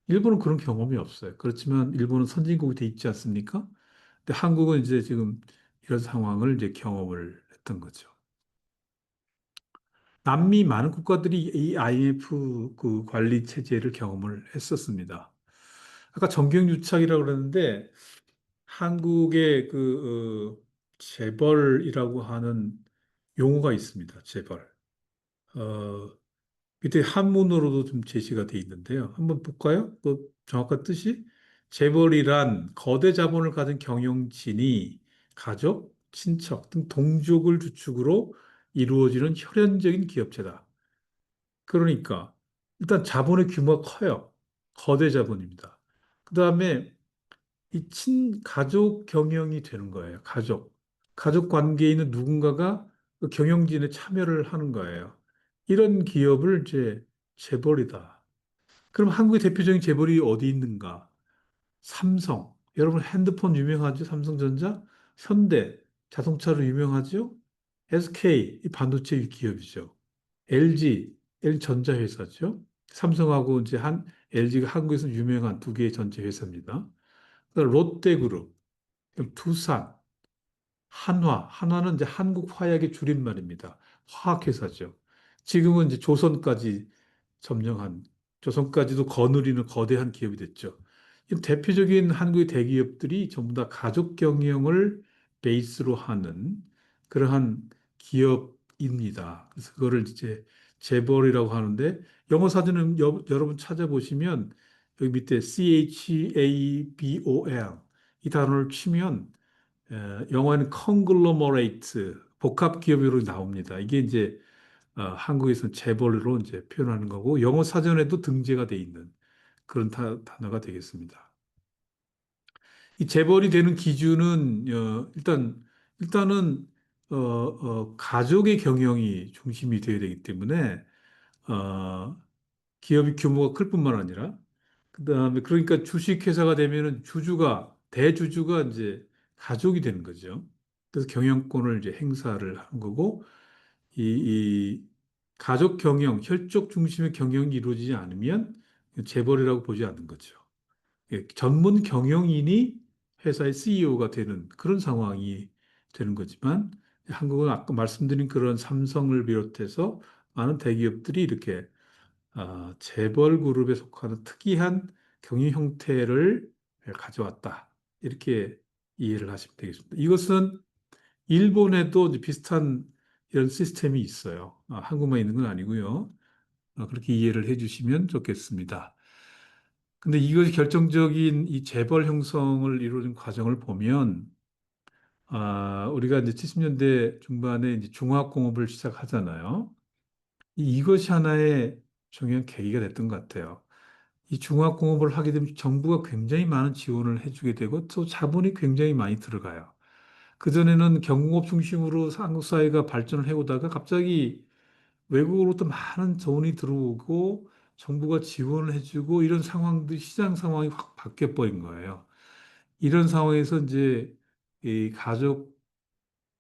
일본은 그런 경험이 없어요. 그렇지만 일본은 선진국이 돼 있지 않습니까? 근데 한국은 이제 지금 이런 상황을 이제 경험을 했던 거죠. 남미 많은 국가들이 이 IMF 그 관리 체제를 경험을 했었습니다. 아까 정경유착이라고 그러는데 한국의 재벌이라고 하는 용어가 있습니다. 재벌. 어, 밑에 한문으로도 좀 제시가 돼 있는데요. 한번 볼까요? 그 정확한 뜻이 재벌이란 거대 자본을 가진 경영진이 가족, 친척 등 동족을 주축으로 이루어지는 혈연적인 기업체다. 그러니까 일단 자본의 규모가 커요. 거대 자본입니다. 그다음에 이 가족 경영이 되는 거예요. 가족 관계에 있는 누군가가 그 경영진에 참여를 하는 거예요. 이런 기업을 이제 재벌이다. 그럼 한국의 대표적인 재벌이 어디 있는가? 삼성. 여러분 핸드폰 유명하죠? 삼성전자, 현대 자동차로 유명하죠? SK 이 반도체 기업이죠. LG 전자회사죠. 삼성하고 이제 LG가 한국에서 유명한 두 개의 전자 회사입니다. 롯데그룹, 두산, 한화는 이제 한국화약의 줄임말입니다. 화학회사죠. 지금은 이제 점령한, 조선까지도 거느리는 거대한 기업이 됐죠. 이 대표적인 한국의 대기업들이 전부 다 가족 경영을 베이스로 하는 그러한 기업입니다. 그래서 그거를 이제 재벌이라고 하는데 영어 사전은 여러분 찾아보시면 여기 밑에 CHABOL 이 단어를 치면 영어에는 conglomerate, 복합 기업으로 나옵니다. 이게 이제 한국에서는 재벌로 이제 표현하는 거고 영어 사전에도 등재가 돼 있는 그런 단어가 되겠습니다. 이 재벌이 되는 기준은 일단은 가족의 경영이 중심이 되어야 되기 때문에 어, 기업이 규모가 클 뿐만 아니라 그다음에 그러니까 주식회사가 되면은 대주주가 이제 가족이 되는 거죠. 그래서 경영권을 이제 행사를 하는 거고 이 가족 경영, 혈족 중심의 경영이 이루어지지 않으면 재벌이라고 보지 않는 거죠. 전문 경영인이 회사의 CEO가 되는 그런 상황이 되는 거지만 한국은 아까 말씀드린 그런 삼성을 비롯해서 많은 대기업들이 이렇게 재벌 그룹에 속하는 특이한 경영 형태를 가져왔다. 이렇게 이해를 하시면 되겠습니다. 이것은 일본에도 이제 비슷한 이런 시스템이 있어요. 한국만 있는 건 아니고요. 그렇게 이해를 해주시면 좋겠습니다. 근데 이것이 결정적인 이 재벌 형성을 이루는 과정을 보면, 우리가 이제 70년대 중반에 이제 중화공업을 시작하잖아요. 이것이 하나의 중요한 계기가 됐던 것 같아요. 이 중화공업을 하게 되면 정부가 굉장히 많은 지원을 해주게 되고 또 자본이 굉장히 많이 들어가요. 그전에는 경공업 중심으로 한국 사회가 발전을 해오다가 갑자기 외국으로부터 많은 돈이 들어오고 정부가 지원을 해주고 이런 상황들이 시장 상황이 확 바뀌어 버린 거예요. 이런 상황에서 이제 이 가족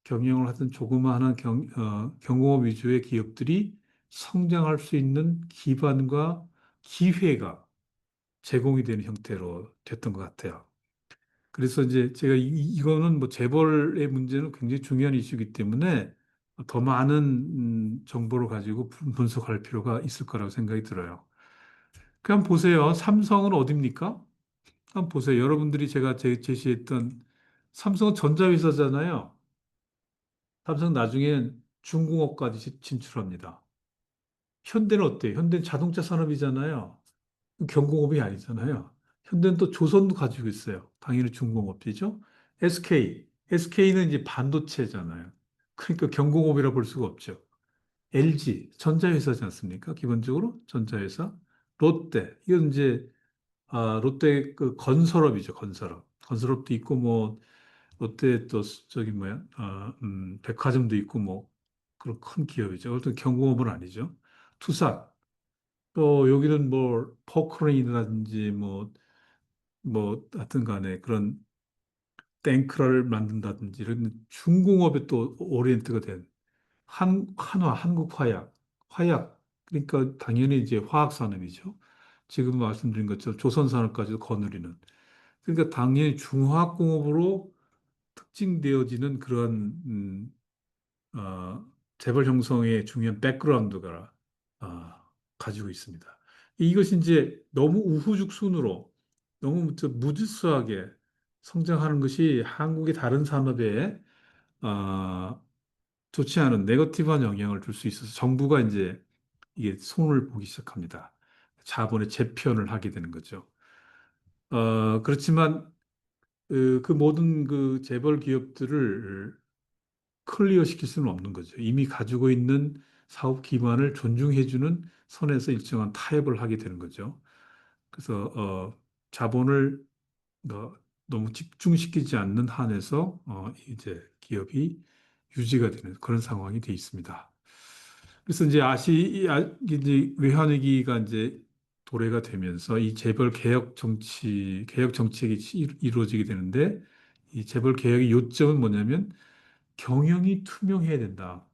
경영을 하던 조그마한 경공업 위주의 기업들이 성장할 수 있는 기반과 기회가 제공이 되는 형태로 됐던 것 같아요. 그래서 이제 제가 이거는 뭐 재벌의 문제는 굉장히 중요한 이슈이기 때문에 더 많은 정보를 가지고 분석할 필요가 있을 거라고 생각이 들어요. 그럼 보세요. 삼성은 어딥니까? 한번 보세요. 여러분들이 제가 제시했던 삼성은 전자회사잖아요. 삼성 나중엔 중공업까지 진출합니다. 현대는 어때요? 현대는 자동차 산업이잖아요. 경공업이 아니잖아요. 현대는 또 조선도 가지고 있어요. 당연히 중공업이죠. SK는 이제 반도체잖아요. 그러니까 경공업이라 볼 수가 없죠. LG, 전자회사지 않습니까? 기본적으로 전자회사. 롯데, 이건 이제 롯데 그 건설업이죠, 건설업. 건설업도 있고 뭐 롯데 또 저기 뭐야, 백화점도 있고 뭐 그런 큰 기업이죠. 어떤 경공업은 아니죠. 투싼. 또 여기는 뭐 포크레인이라든지 하여튼 간에 그런 탱크를 만든다든지 이런 중공업에 또 오리엔트가 된 한국화약, 화약. 그러니까 당연히 이제 화학산업이죠. 지금 말씀드린 것처럼 조선산업까지도 거느리는. 그러니까 당연히 중화학공업으로 특징되어지는 그런 재벌 형성의 중요한 백그라운드가 가지고 있습니다. 이것이 이제 너무 우후죽순으로 너무 무질서하게 성장하는 것이 한국의 다른 산업에 아, 좋지 않은 네거티브한 영향을 줄 수 있어서 정부가 이제 이게 손을 보기 시작합니다. 자본의 재편을 하게 되는 거죠. 그렇지만 그 모든 그 재벌 기업들을 클리어 시킬 수는 없는 거죠. 이미 가지고 있는 사업 기반을 존중해주는 선에서 일정한 타협을 하게 되는 거죠. 그래서 자본을 너무 집중시키지 않는 한에서 이제 기업이 유지가 되는 그런 상황이 돼 있습니다. 그래서 이제 이제 외환위기가 이제 도래가 되면서 이 재벌 개혁 정책이 이루어지게 되는데 이 재벌 개혁의 요점은 뭐냐면 경영이 투명해야 된다.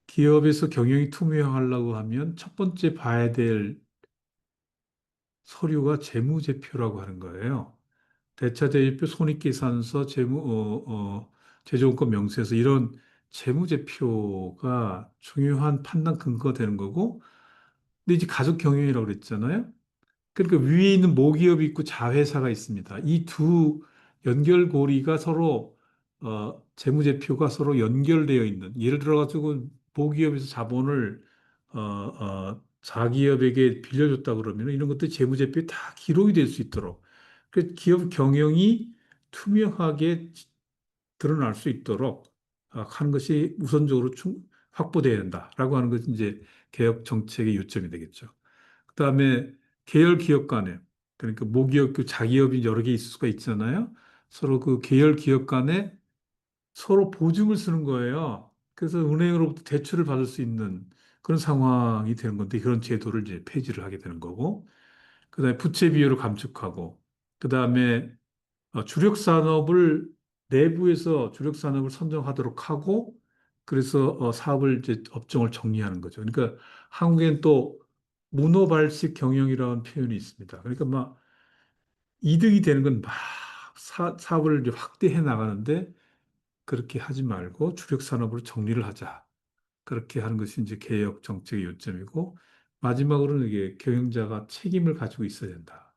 기업에서 경영이 투명하려고 하면 첫 번째 봐야 될 서류가 재무제표라고 하는 거예요. 대차대조표, 손익계산서, 제조원권 명세서 이런 재무제표가 중요한 판단 근거가 되는 거고, 근데 이제 가족 경영이라고 그랬잖아요. 그러니까 위에 있는 모기업이 있고 자회사가 있습니다. 이 두 연결고리가 서로 재무제표가 서로 연결되어 있는 예를 들어 가지고 모기업에서 자본을 자기업에게 빌려줬다 그러면 이런 것들 재무제표에 다 기록이 될 수 있도록 그 기업 경영이 투명하게 드러날 수 있도록 하는 것이 우선적으로 확보돼야 된다라고 하는 것이 이제 개혁 정책의 요점이 되겠죠. 그다음에 계열 기업 간에 그러니까 모기업, 그 자기업이 여러 개 있을 수가 있잖아요. 서로 그 계열 기업 간에 서로 보증을 쓰는 거예요. 그래서 은행으로부터 대출을 받을 수 있는 그런 상황이 되는 건데 그런 제도를 이제 폐지를 하게 되는 거고, 그다음에 부채 비율을 감축하고, 그다음에 주력 산업을 내부에서 주력 산업을 선정하도록 하고, 그래서 사업을 이제 업종을 정리하는 거죠. 그러니까 한국엔 또 문어발식 경영이라는 표현이 있습니다. 그러니까 막 이득이 되는 건 막 사업을 이제 확대해 나가는데 그렇게 하지 말고 주력 산업으로 정리를 하자. 그렇게 하는 것이 이제 개혁 정책의 요점이고, 마지막으로는 이게 경영자가 책임을 가지고 있어야 된다.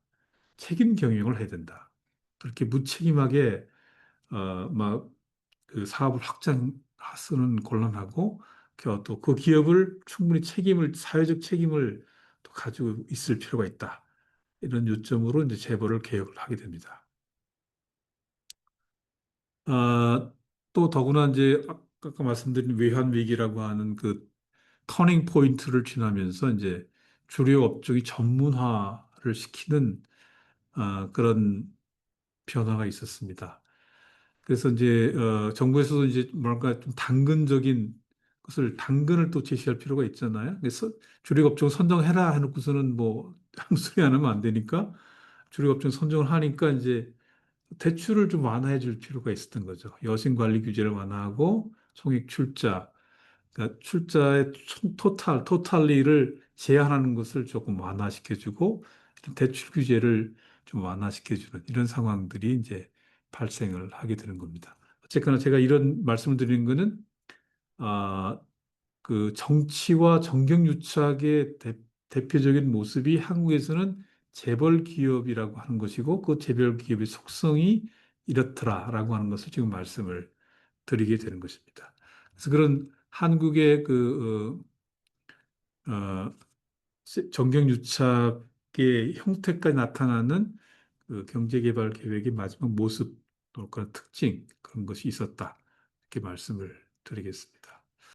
책임 경영을 해야 된다. 그렇게 무책임하게 막 그 사업을 확장하서는 곤란하고, 또 그 기업을 충분히 사회적 책임을 또 가지고 있을 필요가 있다. 이런 요점으로 이제 재벌을 개혁을 하게 됩니다. 아, 또 더구나 이제 아까 말씀드린 외환 위기라고 하는 그 터닝 포인트를 지나면서 이제 주류 업종이 전문화를 시키는 그런 변화가 있었습니다. 그래서 이제 정부에서도 이제 뭔가 좀 당근적인 것을 당근을 또 제시할 필요가 있잖아요. 그래서 주력 업종 선정해라 해놓고서는 뭐 아무 소리 안 하면 안 되니까 주력 업종 선정을 하니까 이제 대출을 좀 완화해 줄 필요가 있었던 거죠. 여신 관리 규제를 완화하고 총액 출자, 그러니까 출자의 총 토탈리를 제한하는 것을 조금 완화시켜주고 대출 규제를 좀 완화시켜주는 이런 상황들이 이제 발생을 하게 되는 겁니다. 어쨌거나 제가 이런 말씀을 드리는 거는 아, 그 정치와 정경유착의 대표적인 모습이 한국에서는 재벌 기업이라고 하는 것이고 그 재벌 기업의 속성이 이렇더라라고 하는 것을 지금 말씀을 드리게 되는 것입니다. 그래서 그런 한국의 정경유착의 형태까지 나타나는 그 경제개발 계획의 마지막 모습, 또 그런 특징, 그런 것이 있었다. 이렇게 말씀을 드리겠습니다.